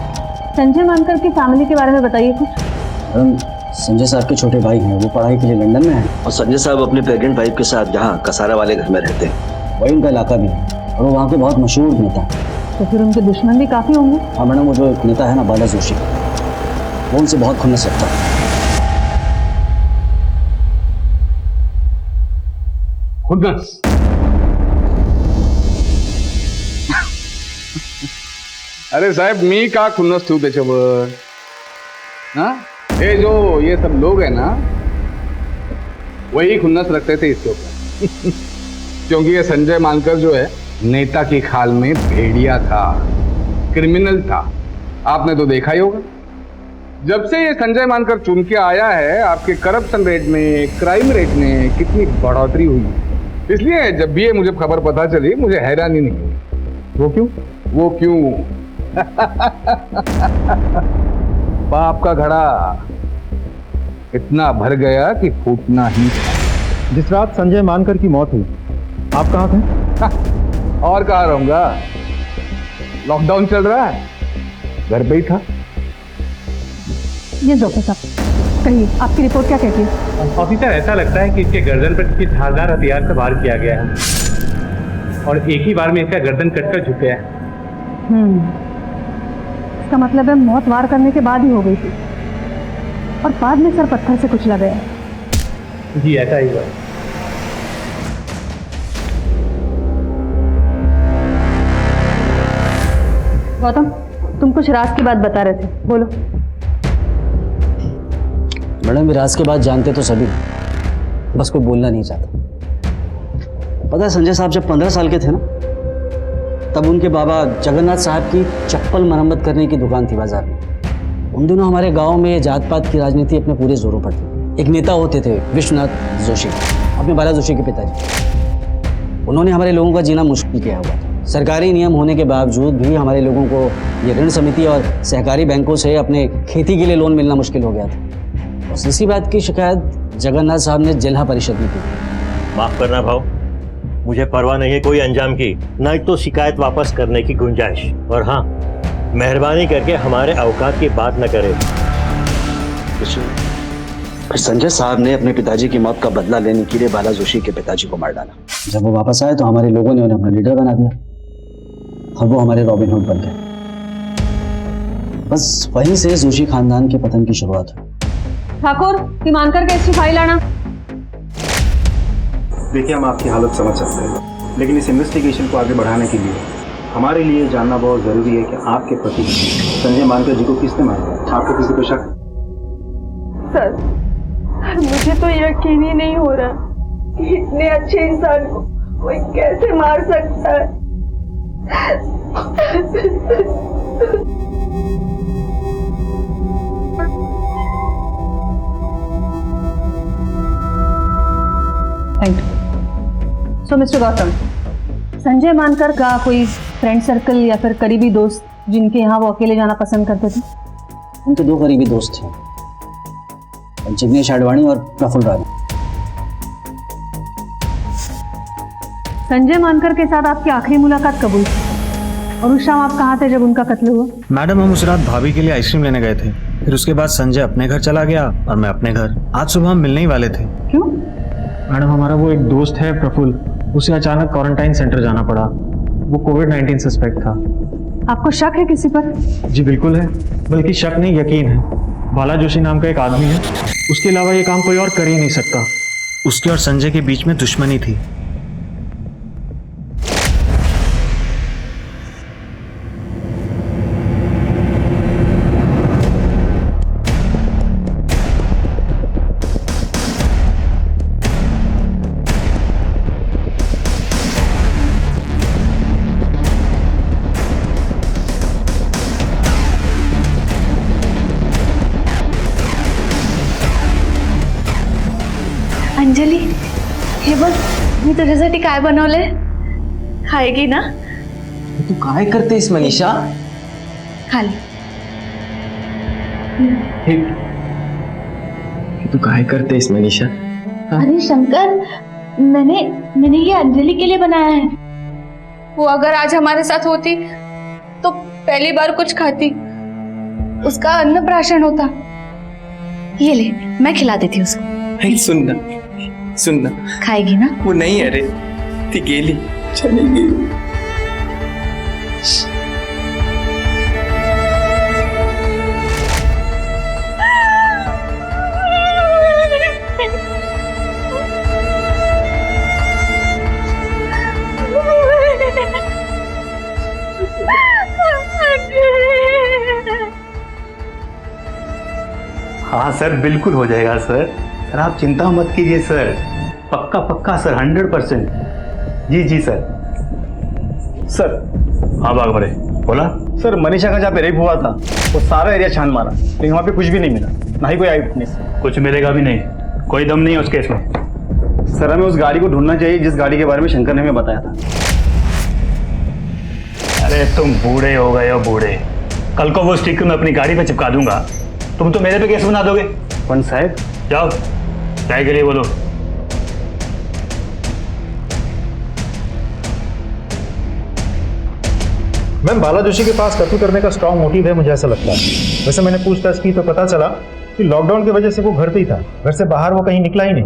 संजय मानकर की फैमिली के बारे में बताइए कुछ। मैडम, संजय साहब के छोटे भाई हैं, वो पढ़ाई के लिए लंदन में हैं, और संजय साहब अपने प्रेग्नेंट वाइफ के साथ यहाँ कसारा वाले घर में रहते हैं। वही उनका इलाका भी है, और वो वहाँ के बहुत मशहूर नेता हैं। तो फिर उनके दुश्मन भी काफी होंगे। हाँ मैडम, वो जो एक नेता है ना, बाला जोशी, वो उनसे बहुत खुन्नस रखता है। खुन्नस? अरे साहेब, मी का खुन्नस ठेवू त्याच्यावर? ना ये जो ये सब लोग हैं ना, वही खुन्नस रखते थे इसके ऊपर। क्योंकि ये संजय मानकर जो है, नेता की खाल में भेड़िया था, क्रिमिनल था। आपने तो देखा ही होगा, जब से ये संजय मानकर चुन के आया है, आपके करप्शन रेट में, क्राइम रेट में कितनी बढ़ोतरी हुई। इसलिए जब भी ये मुझे खबर पता चली, मुझे हैरानी नहीं हुई। वो क्यों? वो क्यों? पाप का घड़ा इतना भर गया कि फूटना ही था। जिस रात संजय मानकर की मौत हुई, आप कहाँ थे? और कहाँ रहूंगा? लॉकडाउन चल रहा है, घर पे ही था। ये जोफर साहब, कहिए आपकी रिपोर्ट क्या कहती है? ऑफिसर, ऐसा लगता है कि इसके गर्दन पर किसी धारदार हथियार से वार किया गया है, और एक ही बार में इसका गर्दन कटकर झुक गया है। इसका मतलब है मौत वार करने के बाद ही हो गई थी, और बाद में सर पत्थर से कुचला गया। जी ऐसा ही हुआ। गौतम, तुम कुछ राज की बात बता रहे थे, बोलो। मैडम, विराज के बाद जानते तो सभी, बस कोई बोलना नहीं चाहता। पता है, संजय साहब जब 15 साल के थे ना, तब उनके बाबा जगन्नाथ साहब की चप्पल मरम्मत करने की दुकान थी बाजार में। उन दिनों हमारे गांव में जात पात की राजनीति अपने पूरे जोरों पर थी। एक नेता होते थे विश्वनाथ जोशी, अपने बाला जोशी के पिताजी। उन्होंने हमारे लोगों का जीना मुश्किल किया हुआ था। सरकारी नियम होने के बावजूद भी हमारे लोगों को ये ऋण समिति और सहकारी बैंकों से अपने खेती के लिए लोन मिलना मुश्किल हो गया था। और इसी बात की शिकायत जगन्नाथ साहब ने जिला परिषद में की। माफ करना भाव, मुझे परवाह नहीं है कोई अंजाम की, न तो शिकायत वापस करने की गुंजाइश। और हाँ, मेहरबानी करके हमारे औकात की बात न करें। फिर संजय साहब ने अपने पिताजी की मौत का बदला लेने के लिए बाला जोशी के पिताजी को मार डाला। जब वो वापस आए तो हमारे लोगों ने उन्हें अपना लीडर बना दिया, और वो हमारे रॉबिन हुड बन गए। बस वहीं से जोशी खानदान के पतन की शुरुआत हुई। ठाकुर, मानकर केस की फाइल आना। देखिए, हम आपकी हालत समझ सकते हैं, लेकिन इस इन्वेस्टिगेशन को आगे बढ़ाने के लिए हमारे लिए जानना बहुत ज़रूरी है कि आपके पति संजय मानकर जी को किसने मारा। आपको किसी पे शक? सर, मुझे तो यकीन ही नहीं हो रहा, इतने अच्छे इंसान को कोई कैसे मार सकता है। Thank you. So mister Gautam, Sanjay मानकर का कोई फ्रेंड सर्कल या फिर करीबी दोस्त जिनके यहाँ वो अकेले जाना पसंद करते थे? उनके दो करीबी दोस्त थे, जिग्नेश आडवाणी और प्रफुल्ल रानी। संजय मानकर के साथ आपकी आखिरी मुलाकात कब हुई? और उस शाम आप कहाँ थे जब उनका कत्ल हुआ? मैडम, हम उस रात भाभी के लिए आइसक्रीम लेने गए थे। फिर उसके बाद संजय अपने घर चला गया और मैं अपने घर। आज सुबह हम मिलने ही वाले थे। क्यों? मैडम, हमारा वो एक दोस्त है प्रफुल्ल, उसे अचानक क्वारंटाइन सेंटर जाना पड़ा। वो कोविड-19 सस्पेक्ट था। आपको शक है किसी पर? जी बिल्कुल है, बल्कि शक नहीं यकीन है। बाला जोशी नाम का एक आदमी है, उसके अलावा ये काम कोई और कर ही नहीं सकता। उसके और संजय के बीच में दुश्मनी थी। अंजली, हे बघ, मी तुझ्यासाठी काय बनवले, खाएगी ना? तू काय करतेस मनीषा? खाली. तू काय करतेस मनीषा? अरे शंकर, मैंने ये अंजलि के लिए बनाया है. वो अगर आज हमारे साथ होती तो पहली बार कुछ खाती, उसका अन्नप्राशन होता. ये ले, मैं खिला देती हूँ उसको. सुनना खाएगी ना? वो नहीं, अरे ती गेली, चली गेली. हाँ सर, बिल्कुल हो जाएगा सर. सर आप चिंता मत कीजिए सर, पक्का पक्का सर, 100%. जी जी सर. सर. हाँ बाग बड़े बोला. सर मनीषा का जहाँ पे रेप हुआ था वो सारा एरिया छान मारा, लेकिन वहाँ पे कुछ भी नहीं मिला, ना ही कोई आई विटनेस. कुछ मिलेगा भी नहीं, कोई दम नहीं है उस केस में. सर हमें उस गाड़ी को ढूंढना चाहिए जिस गाड़ी के बारे में शंकर ने हमें बताया था. अरे तुम बूढ़े हो गए हो बूढ़े. कल को वो स्टिकर मैं अपनी गाड़ी पे चिपका दूंगा, तुम तो मेरे पे केस बना दोगे. कौन साहब? जाओ चाय के लिए बोलो. मैम, बाला जोशी के पास कत्ल करने का स्ट्रांग मोटिव है, मुझे ऐसा लगता है. वैसे मैंने पूछताछ की तो पता चला कि लॉकडाउन की वजह से वो घर पे ही था, घर से बाहर वो कहीं निकला ही नहीं.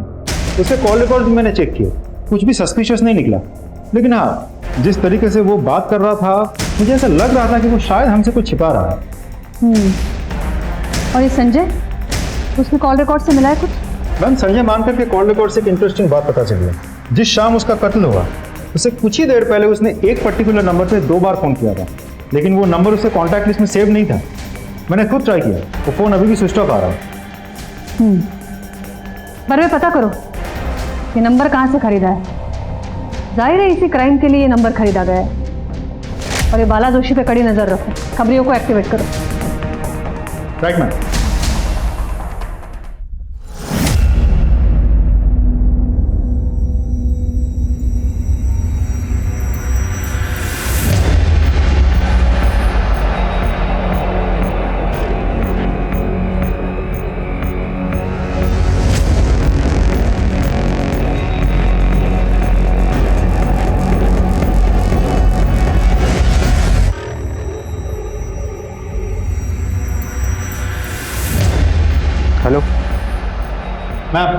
उसके कॉल रिकॉर्ड भी मैंने चेक किए, कुछ भी सस्पिशियस नहीं निकला. लेकिन हाँ, जिस तरीके से वो बात कर रहा था, मुझे ऐसा लग रहा था कि वो शायद हमसे कुछ छिपा रहा है. और ये संजय, उसके कॉल रिकॉर्ड से मिला है कुछ? मैम, संजय मानकर के कॉल रिकॉर्ड से एक इंटरेस्टिंग बात पता चली है. जिस शाम उसका कत्ल हुआ उससे कुछ ही देर पहले उसने एक पर्टिकुलर नंबर पे 2 बार फोन किया था, लेकिन वो नंबर उसके कॉन्टैक्ट लिस्ट में सेव नहीं था. मैंने खुद ट्राई किया, वो फोन अभी भी स्विच ऑफ आ रहा है. पर वे पता करो ये नंबर कहाँ से खरीदा है. जाहिर है इसी क्राइम के लिए ये नंबर खरीदा गया है. और ये बाला जोशी पे कड़ी नजर रखो, खबरियों को एक्टिवेट करो. Right ma'am. हेलो मैम,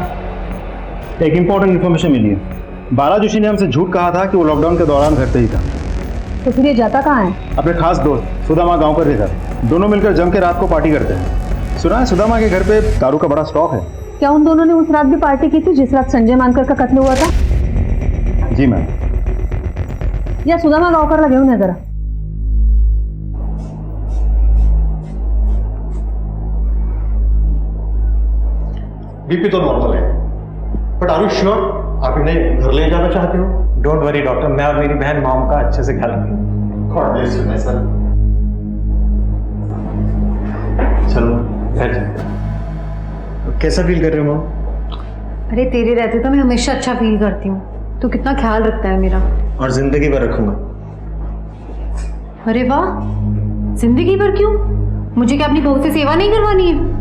एक इंपॉर्टेंट इन्फॉर्मेशन मिली है. बाला जोशी ने हमसे झूठ कहा था कि वो लॉकडाउन के दौरान घर पे ही था. तो फिर ये जाता कहाँ है? अपने खास दोस्त सुदामा गांवकर के घर. दोनों मिलकर जम के रात को पार्टी करते हैं. सुना है सुदामा के घर पे दारू का बड़ा स्टॉक है. क्या उन दोनों ने उस रात भी पार्टी की थी जिस रात संजय मानकर का कत्ल हुआ था? जी मैम. या सुदामा गांवकर घेऊन या जरा. बीपी तो नॉर्मल है, बट आर यू श्योर आप इन्हें घर ले जाना चाहते हो? डोंट वरी डॉक्टर, मैं और मेरी बहन मॉम का अच्छे से ख्याल रखेंगे. सर चलो घर जाते. कैसा फील कर रहे हो मॉम? अरे तेरे रहते तो मैं हमेशा अच्छा फील करती हूँ. तू कितना ख्याल रखता है मेरा. और जिंदगी भर रखूंगा. अरे वाह, जिंदगी भर क्यों? मुझे क्या अपनी बहू से सेवा नहीं करवानी है?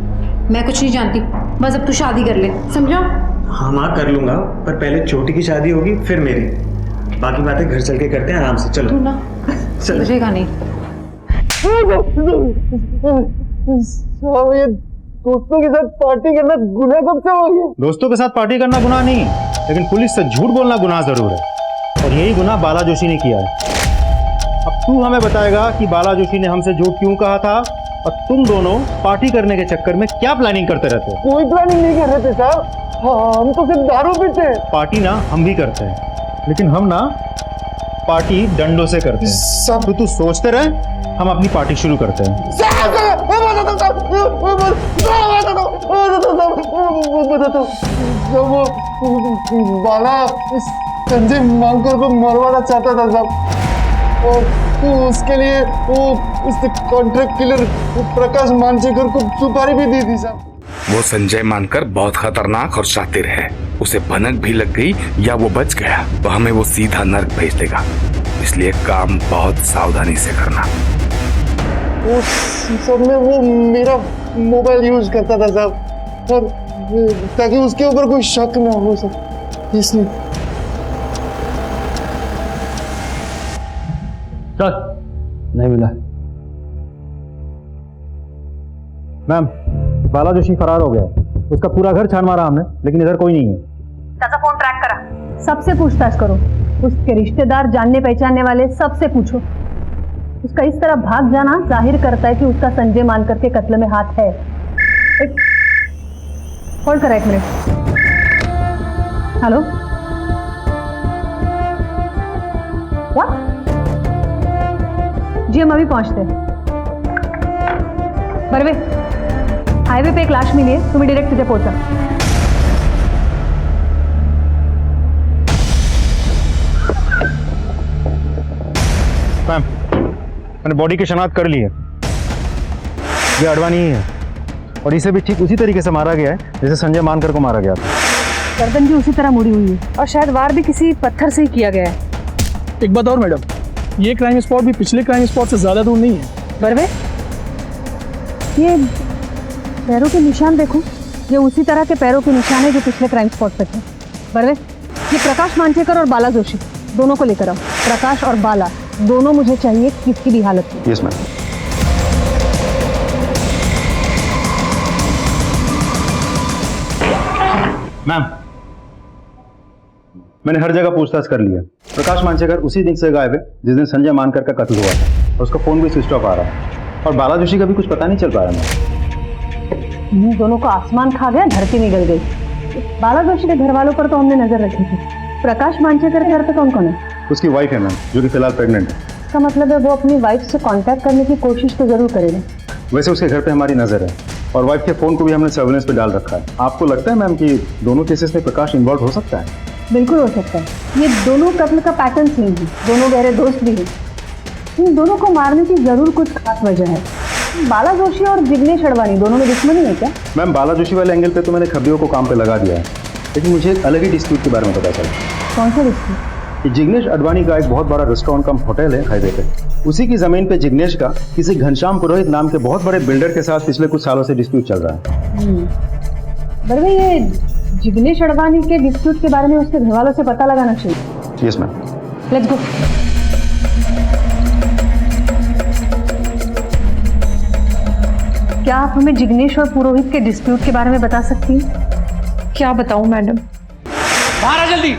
मैं कुछ नहीं जानती, बस अब तू शादी कर ले, समझा? हाँ माँ कर लूंगा, पर पहले छोटी की शादी होगी फिर मेरी. बाकी बातें घर चल के करते हैं आराम से। चलो तू ना समझेगा नहीं। ये दोस्तों के साथ पार्टी करना गुनाह कब से हो गया? दोस्तों के साथ पार्टी करना गुनाह नहीं, लेकिन पुलिस से झूठ बोलना गुनाह जरूर है, और यही गुनाह बाला जोशी ने किया है। अब तू हमें बताएगा कि बाला जोशी ने हमसे झूठ क्यों कहा था, और तुम दोनों पार्टी करने के चक्कर में क्या प्लानिंग करते रहते हो? कोई प्लानिंग नहीं कर रहे थे साहब, हम तो सिर्फ दारू पीते हैं। पार्टी ना हम भी करते हैं, लेकिन हम ना पार्टी डंडों से करते हैं। तो तू सोचते रहे, हम अपनी पार्टी शुरू करते हैं। जब वो बाला संजय मानकर को मरवाना चाहता था साहब, और तो उसके लिए वो उसके कॉन्ट्रैक्ट किलर प्रकाश मानसेकर को सुपारी भी दी थी साहब। वो संजय मानकर बहुत खतरनाक और शातिर है, उसे भनक भी लग गई या वो बच गया तो हमें वो सीधा नर्क भेज देगा, इसलिए काम बहुत सावधानी से करना। वो सब में वो मेरा मोबाइल यूज करता था साहब, और ताकि उसके ऊपर कोई शक ना हो सके, इसलिए। चल, नहीं मिला। मैम, बाला जोशी फरार हो गया, उसका पूरा घर छान मारा हमने, लेकिन इधर कोई नहीं है। चाचा फोन ट्रैक करा, सबसे पूछताछ करो, उसके रिश्तेदार, जानने पहचानने वाले सबसे पूछो। उसका इस तरह भाग जाना जाहिर करता है कि उसका संजय मानकर के कत्ल में हाथ है। होल्ड करा 1 मिनट। Hello, what? जी हम अभी पहुंचते हैं। बरवे, हाईवे पे एक लाश मिली है, तुम्हें डायरेक्ट तुझे पहुंचा। मैम, मैंने बॉडी की शनाख्त कर ली है, ये अडवाणी ही है, और इसे भी ठीक उसी तरीके से मारा गया है जैसे संजय मानकर को मारा गया था। गर्दन भी उसी तरह मुड़ी हुई है, और शायद वार भी किसी पत्थर से ही किया गया है। एक बात और मैडम, ये क्राइम स्पॉट भी पिछले क्राइम स्पॉट से ज्यादा दूर नहीं है। बरवे, ये पैरों के निशान देखो, ये उसी तरह के पैरों के निशान है जो पिछले क्राइम स्पॉट पे थे। बरवे, ये प्रकाश मानसेकर और बाला जोशी दोनों को लेकर आओ। प्रकाश और बाला दोनों मुझे चाहिए, किसी भी हालत में। Yes ma'am. मैम, मैंने हर जगह पूछताछ कर लिया। प्रकाश मानसेकर उसी दिन से गायब है जिस दिन संजय मानकर का कत्ल हुआ था, और उसका फोन भी स्विच ऑफ आ रहा है, और बाला जोशी का भी कुछ पता नहीं चल पा रहा है। इन दोनों को आसमान खा गया, धरती निकल गई। बाला जोशी के घर वालों पर तो हमने नजर रखी थी, प्रकाश मानसेकर के घर पे कौन कौन है? उसकी वाइफ है मैम, जो कि फिलहाल प्रेग्नेंट है। इसका मतलब है वो अपनी वाइफ से कांटेक्ट करने की कोशिश तो जरूर करेगा। वैसे उसके घर पे हमारी नजर है, और वाइफ के फोन को भी हमने सर्विलेंस पे डाल रखा है। आपको लगता है मैम कि दोनों केसेस में प्रकाश इन्वॉल्व हो सकता है? बिल्कुल हो सकता है। ये दोनों कत्ल का पैटर्न सेम है, दोनों गहरे दोस्त भी हैं। इन दोनों को मारने की जरूर कुछ खास वजह है। बाला जोशी और जिग्नेश अडवाणी दोनों में दुश्मनी है क्या? मैम, बाला जोशी वाले एंगल पे तो मैंने खबरियों को काम पे लगा दिया है, लेकिन मुझे एक अलग ही डिस्प्यूट के बारे में पता चला। कौन सा डिस्प्यूट? कि जिग्नेश अडवाणी का एक बहुत बड़ा रेस्टोरेंट कम होटल है हाईवे पे, उसी की जमीन पे जिग्नेश का किसी घनश्याम पुरोहित नाम के बहुत बड़े बिल्डर के साथ पिछले कुछ सालों से डिस्प्यूट चल रहा है। बरवे, ये जिग्नेश अडवाणी के डिस्प्यूट के बारे में उसके घर वालों से पता लगाना चाहिए। Yes ma'am. Let's go. क्या आप हमें जिग्नेश और पुरोहित के डिस्प्यूट के बारे में बता सकती हैं? क्या बताऊं मैडम? बाहर आ जल्दी।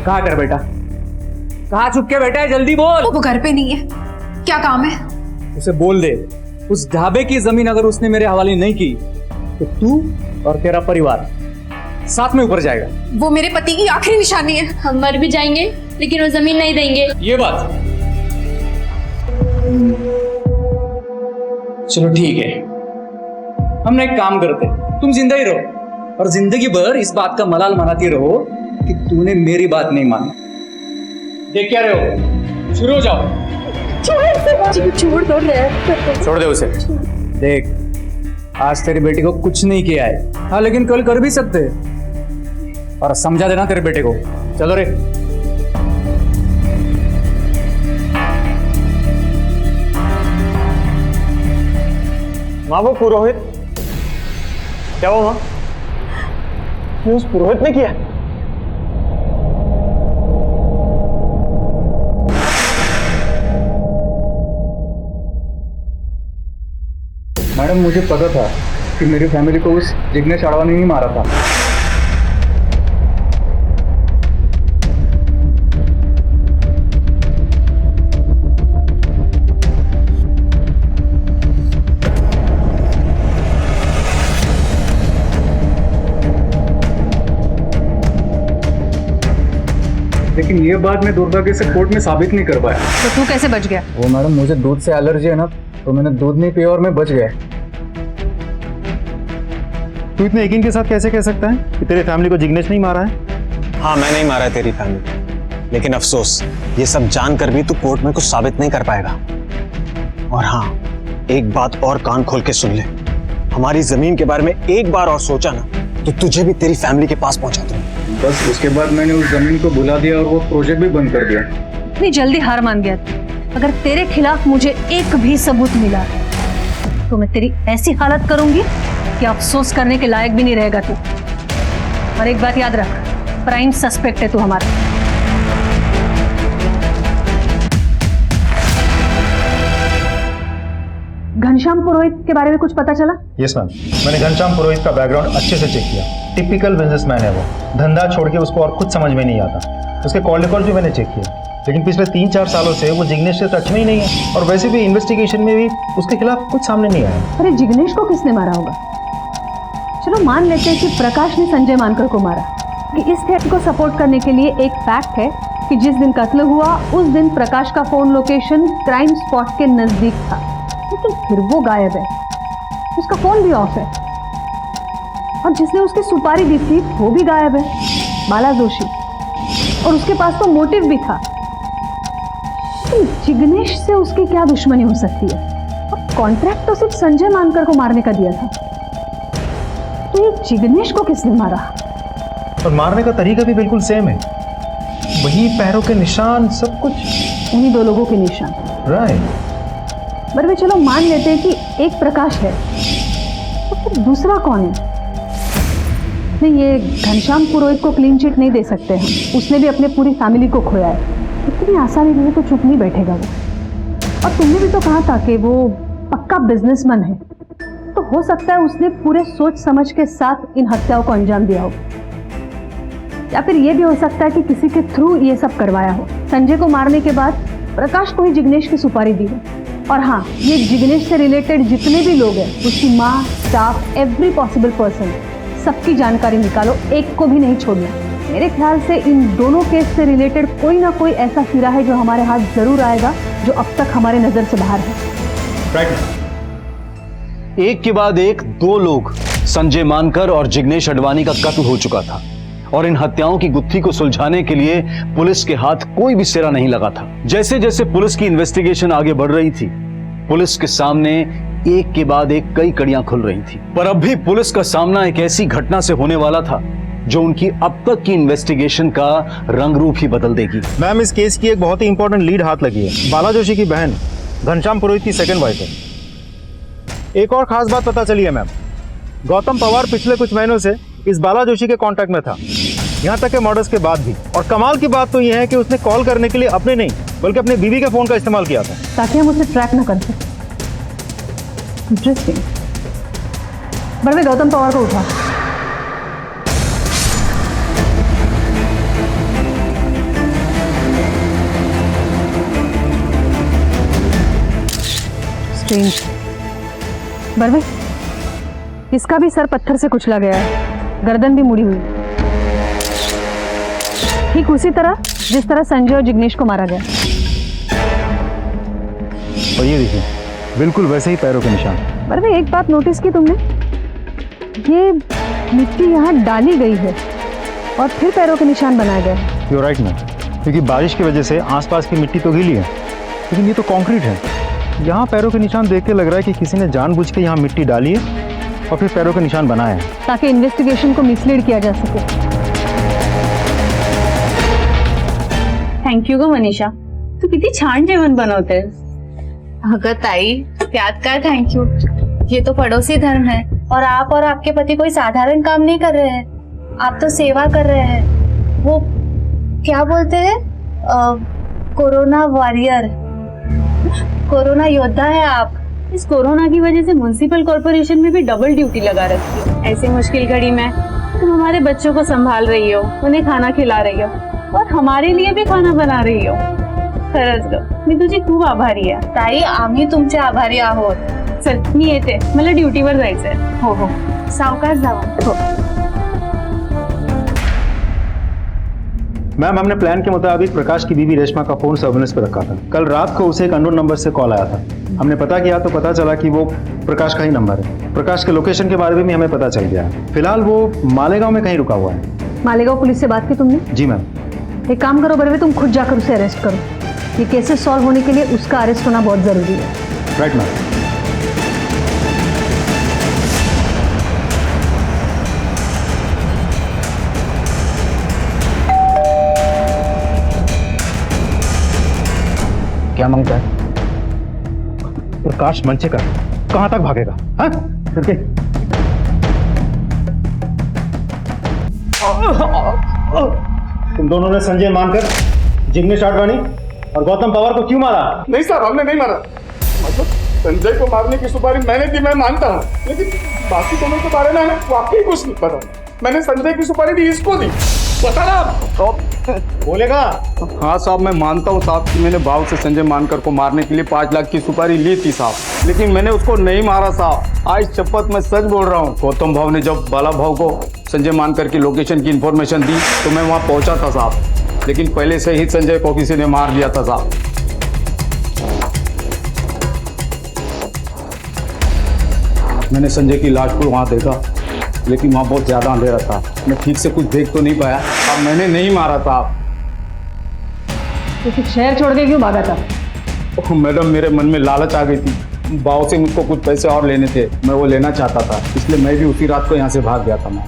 कहाँ कर बेटा? कहाँ छुप के बैठा है? जल्दी बोल। वो घर पे नहीं है, क्या काम है? उसे बोल दे, उस ढाबे की जमीन अगर उसने मेरे हवाले नहीं की तो तू और तेरा परिवार साथ में ऊपर जाएगा। वो मेरे पति की आखिरी निशानी है। हम मर भी जाएंगे लेकिन वो जमीन नहीं देंगे। ये बात। चलो ठीक है, हम एक काम करते, तुम जिंदा ही रहो और जिंदगी भर इस बात का मलाल मनाती रहो कि तूने मेरी बात नहीं मानी। देख क्या रहे हो, शुरू हो जाओ। छोड़ दो, छोड़ दे उसे। देख, आज तेरी बेटी को कुछ नहीं किया है, हाँ, लेकिन कल कर भी सकते, और समझा देना तेरे बेटे को। चलो रे। माँ, वो पुरोहित, क्या हुआ माँ? ये उस पुरोहित ने किया? मैडम मुझे पता था कि मेरी फैमिली को उस जिग्नेश अडवाणी ने मारा था। लेकिन ये बात मैं दुर्भाग्य से कोर्ट में साबित नहीं कर पाया। तो तू कैसे बच गया? वो मैडम मुझे दूध से एलर्जी है ना, तो मैंने दूध नहीं पिया और मैं बच गया। तू इतने यकीन के साथ कैसे कह सकता है कि तेरे फैमिली को जिग्नेश नहीं मारा है? हाँ, मैं नहीं मारा है तेरी फैमिली, लेकिन अफसोस ये सब जानकर भी तू कोर्ट में कुछ साबित नहीं कर पाएगा। और हाँ, एक बात और कान खोल के सुन ले, हमारी जमीन के बारे में एक बार और सोचा ना तो तुझे भी तेरी फैमिली के पास पहुंचा दूंगा। बस उसके बाद मैंने उस जमीन को बुला दिया और वो प्रोजेक्ट भी बंद कर दिया। इतनी जल्दी हार मान गया तू? अगर तेरे खिलाफ मुझे एक भी सबूत मिला तो मैं तेरी ऐसी हालत करूंगी कि अफसोस करने के लायक भी नहीं रहेगा तू। और एक बात याद रख, प्राइम सस्पेक्ट है तू हमारा। घनश्याम पुरोहित के बारे में कुछ पता चला? यस मैम, मैंने घनश्याम पुरोहित का बैकग्राउंड अच्छे से चेक किया। टिपिकल बिजनेसमैन है वो, धंधा छोड़ के उसको और कुछ समझ में नहीं आता। उसके कॉल रिकॉर्ड भी मैंने चेक किया, लेकिन पिछले 3-4 सालों से वो जिग्नेश से टच में ही नहीं है। और वैसे भी इन्वेस्टिगेशन में भी उसके खिलाफ कुछ सामने नहीं आया। अरे जिग्नेश को किसने मारा होगा? चलो मान लेते हैं कि प्रकाश ने संजय मानकर को मारा। कि इस थ्योरी को सपोर्ट करने के लिए एक फैक्ट है कि जिस दिन कत्ल हुआ उस दिन प्रकाश का फोन लोकेशन क्राइम स्पॉट के नजदीक था, लेकिन फिर वो गायब है, उसका फोन भी ऑफ है। और जिसने उसकी सुपारी दी थी वो भी गायब है, बाला जोशी। और उसके पास तो मोटिव भी था। तो जिग्नेश से उसकी क्या दुश्मनी हो सकती है? और कॉन्ट्रैक्ट तो सिर्फ संजय मानकर को मारने का दिया था, तो ये जिग्नेश को किसने मारा? और मारने का तरीका भी बिल्कुल सेम है, वही पैरों के निशान, सब कुछ उन्हीं दो लोगों के निशान। राइट। पर वे चलो मान लेते हैं कि एक प्रकाश है, तो फिर दूसरा कौन है? नहीं, ये घनश्याम पुरोहित को क्लीन चिट नहीं दे सकते हम, उसने भी अपने पूरी फैमिली को खोया है। इतनी आसानी से तो चुप नहीं बैठेगा वो। और तुमने भी तो कहा था कि वो पक्का बिजनेसमैन है, तो हो सकता है उसने पूरे सोच समझ के साथ इन हत्याओं को अंजाम दिया हो। या फिर ये भी हो सकता है कि किसी के थ्रू ये सब करवाया हो। संजय को मारने के बाद प्रकाश को ही जिग्नेश की सुपारी दी हो। और हाँ, ये जिग्नेश से रिलेटेड जितने भी लोग हैं, उसकी माँ, स्टाफ, एवरी पॉसिबल पर्सन, सबकी जानकारी निकालो, एक को भी नहीं छोड़ना। मेरे ख्याल से इन दोनों केस से रिलेटेड कोई ना कोई ऐसा हीरा है जो हमारे हाथ जरूर आएगा, जो अब तक हमारे नजर से बाहर है। एक के बाद एक 2 लोग, संजय मानकर और जिग्नेश अडवाणी का कत्ल हो चुका था। और इन हत्याओं की गुत्थी को सुलझाने के लिए पुलिस के हाथ कोई भी सिरा नहीं लगा था। जैसे जैसे पुलिस की इन्वेस्टिगेशन आगे बढ़ रही थी, पुलिस के सामने एक के बाद एक कई कड़ियां खुल रही थी। पर अब भी पुलिस का सामना एक ऐसी घटना से होने वाला था जो उनकी अब तक की इन्वेस्टिगेशन का रंग रूप ही बदल देगी। मैम, इस केस की एक बहुत ही इंपॉर्टेंट लीड हाथ लगी है। बाला जोशी की बहन घनश्याम पुरोहित की सेकंड वाइफ है। एक और खास बात पता चली है मैम, गौतम पवार पिछले कुछ महीनों से इस बाला जोशी के कांटेक्ट में था, यहाँ तक के मर्डर्स के बाद भी। और कमाल की बात तो यह है कि उसने कॉल करने के लिए अपने नहीं बल्कि अपने बीवी के फोन का इस्तेमाल किया था, ताकि हम उसे ट्रैक न कर सकें। इंटरेस्टिंग। बड़वे गौतम पवार को उठा। स्ट्रेंज। बड़वे, इसका भी सर पत्थर से कुचला गया है, गर्दन भी मुड़ी हुई, ठीक उसी तरह जिस तरह संजय और जिग्नेश को मारा गया। और ये देखिए, बिल्कुल वैसे ही पैरों के निशान। पर भाई एक बात नोटिस की तुमने, ये मिट्टी यहाँ डाली गई है और फिर पैरों के निशान बनाए गए। यू राइट मैम, क्योंकि बारिश की वजह से आसपास की मिट्टी तो गीली है, लेकिन ये तो कंक्रीट है। यहाँ पैरों के निशान देख के लग रहा है कि किसी ने जानबूझ के यहाँ मिट्टी डाली है और फिर पैरों के निशान बनाए हैं, ताकि इन्वेस्टिगेशन को मिसलीड किया जा सके। थँक्यू ग मनीषा, तू किती छान जेवण बनवतेस। अगं ताई, त्यात काय थँक्यू, ये तो पड़ोसी धर्म है और आप और आपके पति कोई साधारण काम नहीं कर रहे हैं, आप तो सेवा कर रहे हैं। वो क्या बोलते हैं, कोरोना वॉरियर, कोरोना योद्धा है आप। इस कोरोना की वजह से म्युनिसिपल कॉर्पोरेशन में भी डबल ड्यूटी लगा रखी है। ऐसे मुश्किल घड़ी में तुम हमारे बच्चों को संभाल रही हो, उन्हें खाना खिला रही हो और हमारे लिए भी खाना बना रही हो। खरंच ग मी तुझी खूप आभारी आहे ताई. आम्ही तुमचे आभारी आहोत. चल मी येते, मला ड्युटीवर जायचंय. हो हो, सावकाश जावा. हो. मैम, हमने प्लान के मुताबिक प्रकाश की बीवी रेशमा का फोन सर्विलेंस पर रखा था. कल रात को उसे एक अननोन नंबर से कॉल आया था. हमने पता किया तो पता चला कि वो प्रकाश का ही नंबर है. प्रकाश के लोकेशन के बारे में भी हमें पता चल गया है. फिलहाल वो मालेगांव में कहीं रुका हुआ है. मालेगांव पुलिस से बात की तुमने? जी मैम. एक काम करो बरवे, तुम खुद जाकर उसे अरेस्ट करो. ये केसेस सॉल्व होने के लिए उसका अरेस्ट होना बहुत जरूरी है. Right ma'am. क्या मांगता है? प्रकाश मंचेकर कहां तक भागेगा? हाँ? करके तुम दोनों ने संजय मानकर जिग्नेश आडवाणी और गौतम पवार को क्यों मारा? नहीं सर, हमने नहीं मारा. मतलब संजय को मारने की सुपारी मैंने दी, मैं मानता हूँ, लेकिन बाकी दोनों के बारे में वाकई कुछ नहीं पता. मैंने संजय की सुपारी दी, इसको दी. बता रहा बोलेगा? हाँ साहब, मैं मानता हूँ साहब कि मैंने भाव से संजय मानकर को मारने के लिए 5 लाख की सुपारी ली थी साहब, लेकिन मैंने उसको नहीं मारा साहब. आज शपथ मैं सच बोल रहा हूँ. गौतम भाव ने जब बाला भाव को संजय मानकर की लोकेशन की इंफॉर्मेशन दी तो मैं वहाँ पहुँचा था साहब, लेकिन पहले से ही संजय को किसी ने मार दिया था साहब. मैंने संजय की लाश को वहाँ देखा, लेकिन वहाँ बहुत ज़्यादा अंधेरा था, मैं ठीक से कुछ देख तो नहीं पाया. अब मैंने नहीं मारा था. तो शहर छोड़ के क्यों भागा था? मैडम, मेरे मन में लालच आ गई थी. बाव से मुझको कुछ पैसे और लेने थे, मैं वो लेना चाहता था, इसलिए मैं भी उसी रात को यहाँ से भाग गया था. मैं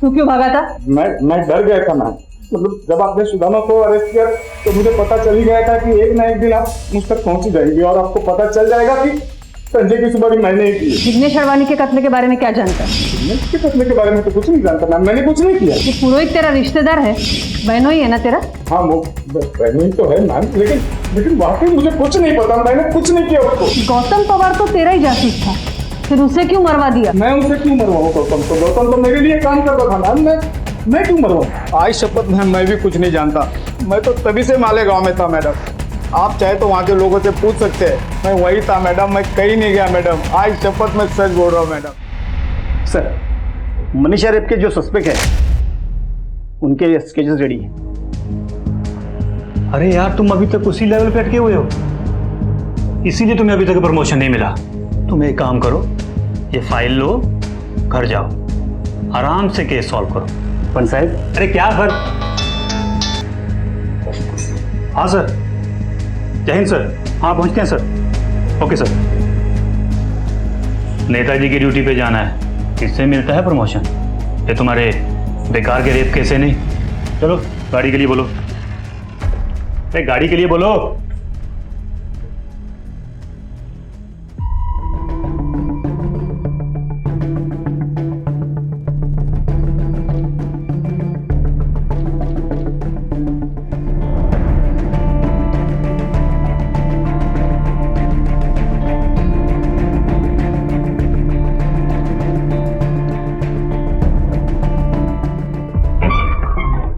तू क्यों भागा था? मैं डर गया था. मैं मतलब जब आपने सुदामा को अरेस्ट किया तो मुझे पता चल ही गया था कि एक ना एक दिन आप मुझ तक पहुंच जाएंगे और आपको पता चल जाएगा कि संजय की सुपारी मैंने ही की. जिग्नेश आडवाणी के कत्ल के बारे में क्या जानता है? जिग्नेश के कत्ल के बारे में तो कुछ नहीं जानता मैम, मैंने कुछ नहीं किया. ये पुरोहित तेरा रिश्तेदार है, बहनों ही है ना तेरा? हाँ, वो बहनों ही तो है मैम, लेकिन वाकई मुझे कुछ नहीं पता. मैंने कुछ नहीं किया उसको. गौतम पवार तो तेरा ही जासूस था, फिर उसे क्यों मरवा दिया? मैं उसे क्यों मरवाऊँ गौतम को? गौतम तो मेरे लिए काम करता था मैम, मैं क्यों मरवाऊँ? आज शपथ मैम, मैं भी कुछ नहीं जानता. मैं तो तभी से मालेगांव में था मैडम. आप चाहे तो वहाँ के लोगों से पूछ सकते हैं, मैं वही था मैडम, मैं कहीं नहीं गया मैडम. आज शपथ मैं सच बोल रहा हूँ मैडम. सर, मनीषा रेप के जो सस्पेक्ट है उनके स्केचेस रेडी हैं. अरे यार, तुम अभी तक उसी लेवल पे अटके हुए हो, इसीलिए तुम्हें अभी तक प्रमोशन नहीं मिला. तुम एक काम करो, ये फाइल लो, घर जाओ, आराम से केस सॉल्व करो. पंच साहब. अरे क्या सर? हाँ सर. जय हिंद सर. हाँ, पहुंचते हैं सर. Okay sir. नेताजी की ड्यूटी पे जाना है, इससे मिलता है प्रमोशन. ये तुम्हारे बेकार के रेप कैसे नहीं. चलो गाड़ी के लिए बोलो. अरे गाड़ी के लिए बोलो.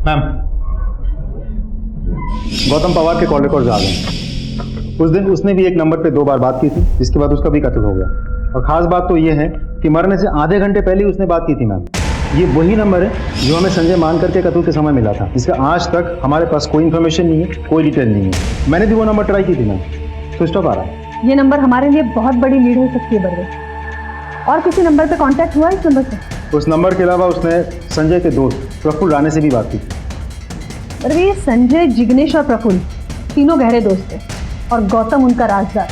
मैम, गौतम पवार के कॉल रिकॉर्ड्स आ गए. उस दिन उसने भी एक नंबर पे 2 बार बात की थी, जिसके बाद उसका भी कत्ल हो गया. और खास बात तो ये है कि मरने से आधे घंटे पहले ही उसने बात की थी मैम. ये वही नंबर है जो हमें संजय मानकर के कत्ल के समय मिला था, जिसका आज तक हमारे पास कोई इन्फॉर्मेशन नहीं है, कोई डिटेल नहीं है. मैंने भी वो नंबर ट्राई की थी मैम, स्विच ऑफ आ रहा है. ये नंबर हमारे लिए बहुत बड़ी लीड हो सकती है बरवे. और किसी नंबर पे कांटेक्ट हुआ इस नंबर से? उस नंबर के अलावा उसने संजय के दोस्त प्रफुल्ल राणे से भी बात की. बरवे, ये संजय, जिग्नेश और प्रफुल्ल तीनों गहरे दोस्त थे और गौतम उनका राजदार.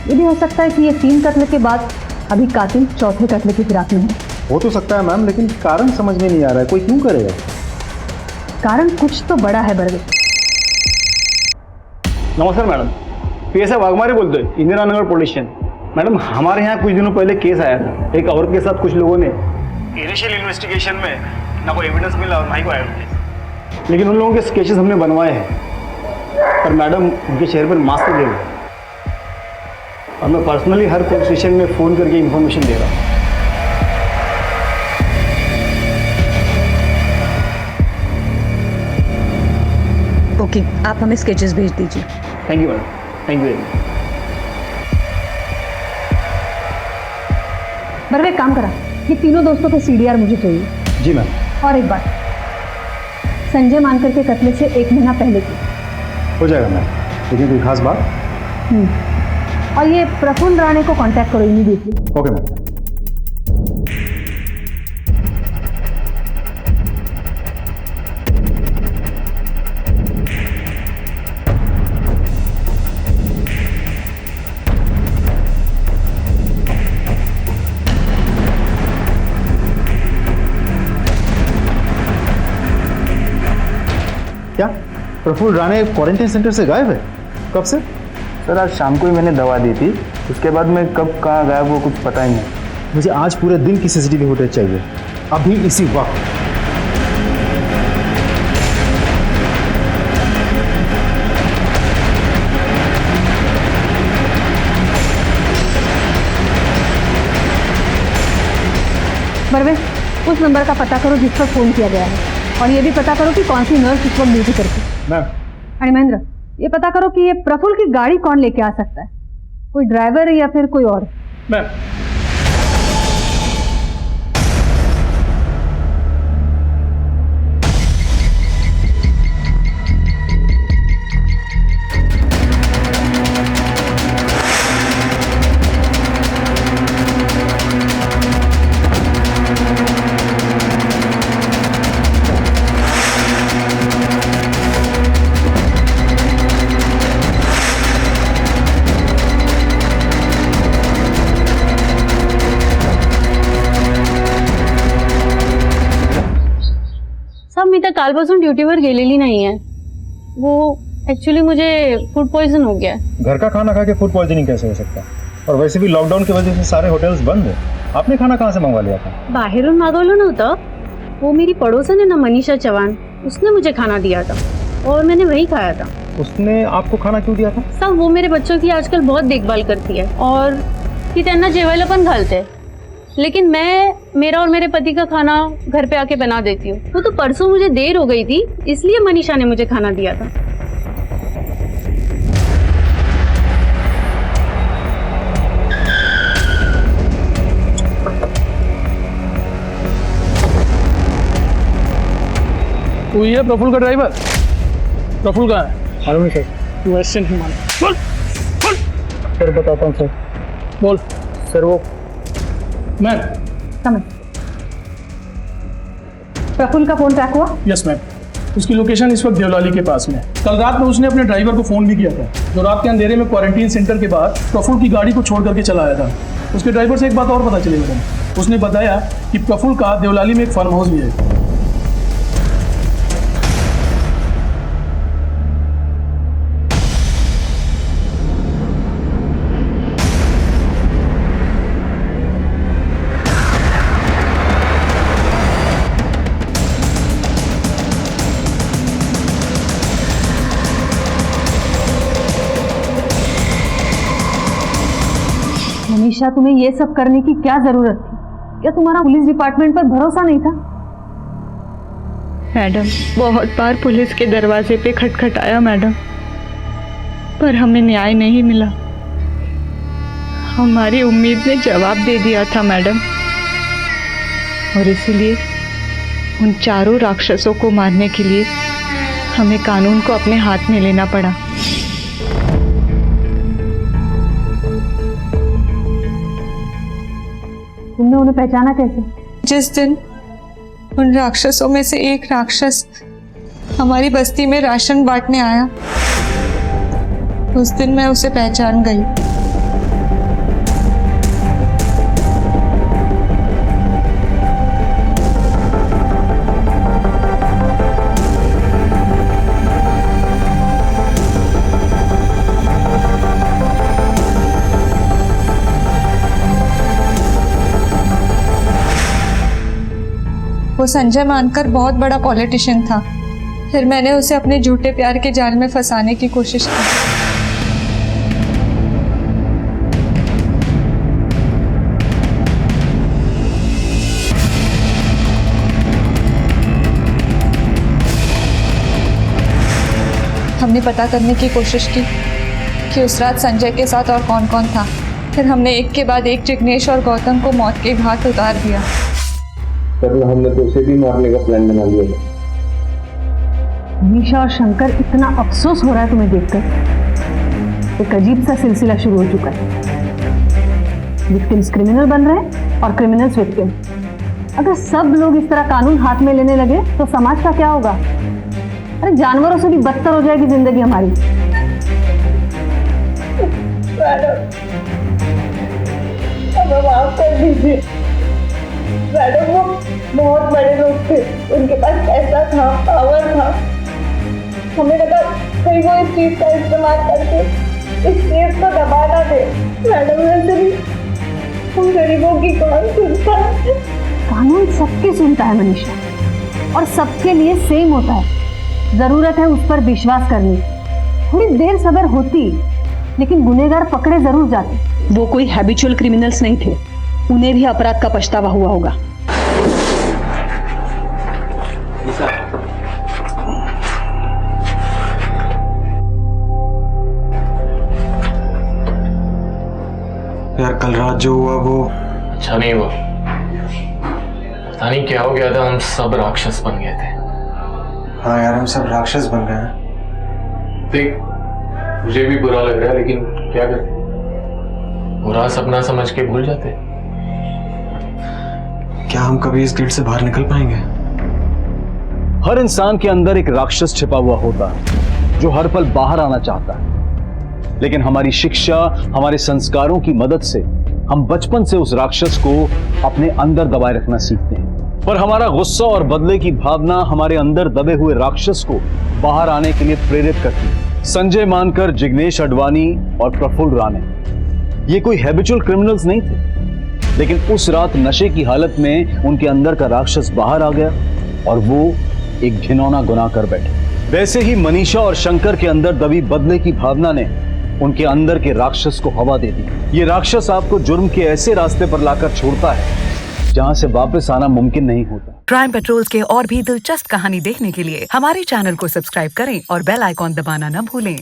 ये भी हो सकता है कि ये 3 कत्ल के बाद अभी कातिल चौथे कत्ल की फिराक में है. हो तो सकता है मैम, लेकिन कारण समझ में नहीं आ रहा है. कोई क्यों करेगा? कारण कुछ तो बड़ा है बरवे. नमस्कार मैडम, PSI वाघमारे बोलतोय, Indira Nagar police station. Madam, हमारे यहाँ कुछ दिनों पहले केस आया था. एक औरत के साथ कुछ लोगों ने इनिशियल इन्वेस्टिगेशन में ना कोई एविडेंस मिला और ना ही कोई एविडेंस, लेकिन उन लोगों के स्केचेस हमने बनवाए हैं. पर मैडम, उनके चेहरे पर मास्क लगे हुए. और मैं पर्सनली हर पुलिस स्टेशन में फ़ोन करके इन्फॉर्मेशन दे रहा हूँ। ओके, आप हमें स्केचेस भेज दीजिए। Thank you madam, thank you very much. Barve एक काम करा, ये तीनों दोस्तों के CDR मुझे चाहिए। जी मैम। और एक बात, संजय मानकर के कत्ल से 1 महीना पहले की। हो जाएगा मैम, लेकिन कोई खास बात? और ये प्रफुल्ल राणे को कांटेक्ट करो इमीडिएटली। Okay ma'am. क्या प्रफुल्ल राणे क्वारंटाइन सेंटर से गायब है? कब से? सर आज शाम को ही मैंने दवा दी थी, उसके बाद मैं कब कहाँ गायब वो कुछ पता ही नहीं। मुझे आज पूरे दिन की CCTV फुटेज चाहिए, अभी इसी वक्त। बरवे उस नंबर का पता करो जिस पर फोन किया गया है, और ये भी पता करो कि कौन सी नर्स इस वक्त ड्यूटी करती है। मैम। अरे महेंद्र, ये पता करो कि ये प्रफुल्ल की गाड़ी कौन लेके आ सकता है, कोई ड्राइवर या फिर कोई और। मैम। मी तर कालपासून ड्युटीवर गेलेली नाही आहे, वो एक्चुअली मुझे फूड पॉइजन हो गया है। घर का खाना खा के फूड पॉइजनिंग कैसे हो सकता है? और वैसे भी लॉकडाउन की वजह से सारे होटल्स बंद है। आपने खाना कहाँ से मंगवा लिया था? बाहेरून मागवलं नव्हतं, वो मेरी पड़ोसन है ना मनीषा चौहान, उसने मुझे खाना दिया था और मैंने वही खाया था। उसने आपको खाना क्यों दिया था? सब वो मेरे बच्चों की आजकल बहुत देखभाल करती है और ती त्यांना जेवायला पण घालते, लेकिन मैं मेरा और मेरे पति का खाना घर पे आके बना देती हूँ। वो तो परसों मुझे देर हो गई थी, इसलिए मनीषा ने मुझे खाना दिया था। तू ही है प्रफुल्ल का ड्राइवर? प्रफुल्ल कहाँ है? मालूम नहीं सर। तू ऐसे नहीं मालूम। बोल बोल। सर बताता हूँ सर। बोल। सर वो मैम। समझ। प्रफुल्ल का फोन ट्रैक हुआ? यस मैम, उसकी लोकेशन इस वक्त देवलाली के पास में है। कल रात में उसने अपने ड्राइवर को फोन भी किया था, जो रात के अंधेरे में क्वारंटीन सेंटर के बाद प्रफुल्ल की गाड़ी को छोड़ करके चला आया था। उसके ड्राइवर से एक बात और पता चली मैडम, उसने बताया कि प्रफुल्ल का देवलाली में एक फार्म हाउस भी है। मनीषा, तुम्हें ये सब करने की क्या जरूरत थी? क्या तुम्हारा पुलिस डिपार्टमेंट पर भरोसा नहीं था? मैडम, बहुत बार पुलिस के दरवाजे पे खटखटाया मैडम, पर हमें न्याय नहीं मिला। हमारी उम्मीद ने जवाब दे दिया था मैडम, और इसीलिए उन चारों राक्षसों को मारने के लिए हमें कानून को अपने हाथ में लेना पड़ा। तुमने उन्हें पहचाना कैसे? जिस दिन उन राक्षसों में से एक राक्षस हमारी बस्ती में राशन बांटने आया, उस दिन मैं उसे पहचान गई। वो संजय मानकर बहुत बड़ा पॉलिटिशियन था, फिर मैंने उसे अपने झूठे प्यार के जाल में फंसाने की कोशिश की। हमने पता करने की कोशिश की कि उस रात संजय के साथ और कौन कौन था। फिर हमने एक के बाद एक जिग्नेश और गौतम को मौत के घाट उतार दिया। पर हमने तो उसे भी मारने का प्लान बना लिया। निशा और शंकर, इतना अफसोस हो रहा है तुम्हें देखकर। एक अजीब सा सिलसिला शुरू हो चुका है। विक्टिम्स क्रिमिनल बन रहे हैं और क्रिमिनल्स विक्टिम। अगर सब लोग इस तरह कानून हाथ में लेने लगे तो समाज का क्या होगा? अरे जानवरों से भी बदतर हो जाएगी जिंदगी हमारी। मैडम, हमें माफ कर दीजिए। मैडम, वो बहुत बड़े लोग थे, उनके पास पैसा था, पावर था। हमें लगा कहीं वो इस चीज का इस्तेमाल करके इस केस को दबा ना दे। मैडम, वैसे भी हम गरीबों की कौन सुनता है? कानून सबकी सुनता है मनीषा, और सबके लिए सेम होता है। जरूरत है उस पर विश्वास करने। थोड़ी देर सब्र होती, लेकिन गुनहगार पकड़े जरूर जाते। वो कोई हैबिचुअल क्रिमिनल्स नहीं थे, उन्हें भी अपराध का पछतावा हुआ होगा। यार कल रात जो हुआ वो अच्छा नहीं हुआ। पता नहीं क्या हो गया था, हम सब राक्षस बन गए थे। हाँ यार, हम सब राक्षस बन गए हैं। देख, मुझे भी बुरा लग रहा है, लेकिन क्या करें, बुरा सपना समझ के भूल जाते। क्या हम कभी इस गिल्ड से बाहर निकल पाएंगे? हर इंसान के अंदर एक राक्षस छिपा हुआ होता है जो हर पल बाहर आना चाहता है, लेकिन हमारी शिक्षा, हमारे संस्कारों की मदद से हम बचपन से उस राक्षस को अपने अंदर दबाए रखना सीखते हैं। पर हमारा गुस्सा और बदले की भावना हमारे अंदर दबे हुए राक्षस को बाहर आने के लिए प्रेरित करती है। संजय मानकर, जिग्नेश अडवाणी और प्रफुल्ल राणे, ये कोई हैबिचुअल क्रिमिनल्स नहीं थे, लेकिन उस रात नशे की हालत में उनके अंदर का राक्षस बाहर आ गया और वो एक घिनौना गुनाह कर बैठे। वैसे ही मनीषा और शंकर के अंदर दबी बदले की भावना ने उनके अंदर के राक्षस को हवा दे दी। ये राक्षस आपको जुर्म के ऐसे रास्ते पर लाकर छोड़ता है जहां से वापस आना मुमकिन नहीं होता। क्राइम पेट्रोल्स के और भी दिलचस्प कहानी देखने के लिए हमारे चैनल को सब्सक्राइब करें और बेल आइकॉन दबाना न भूलें।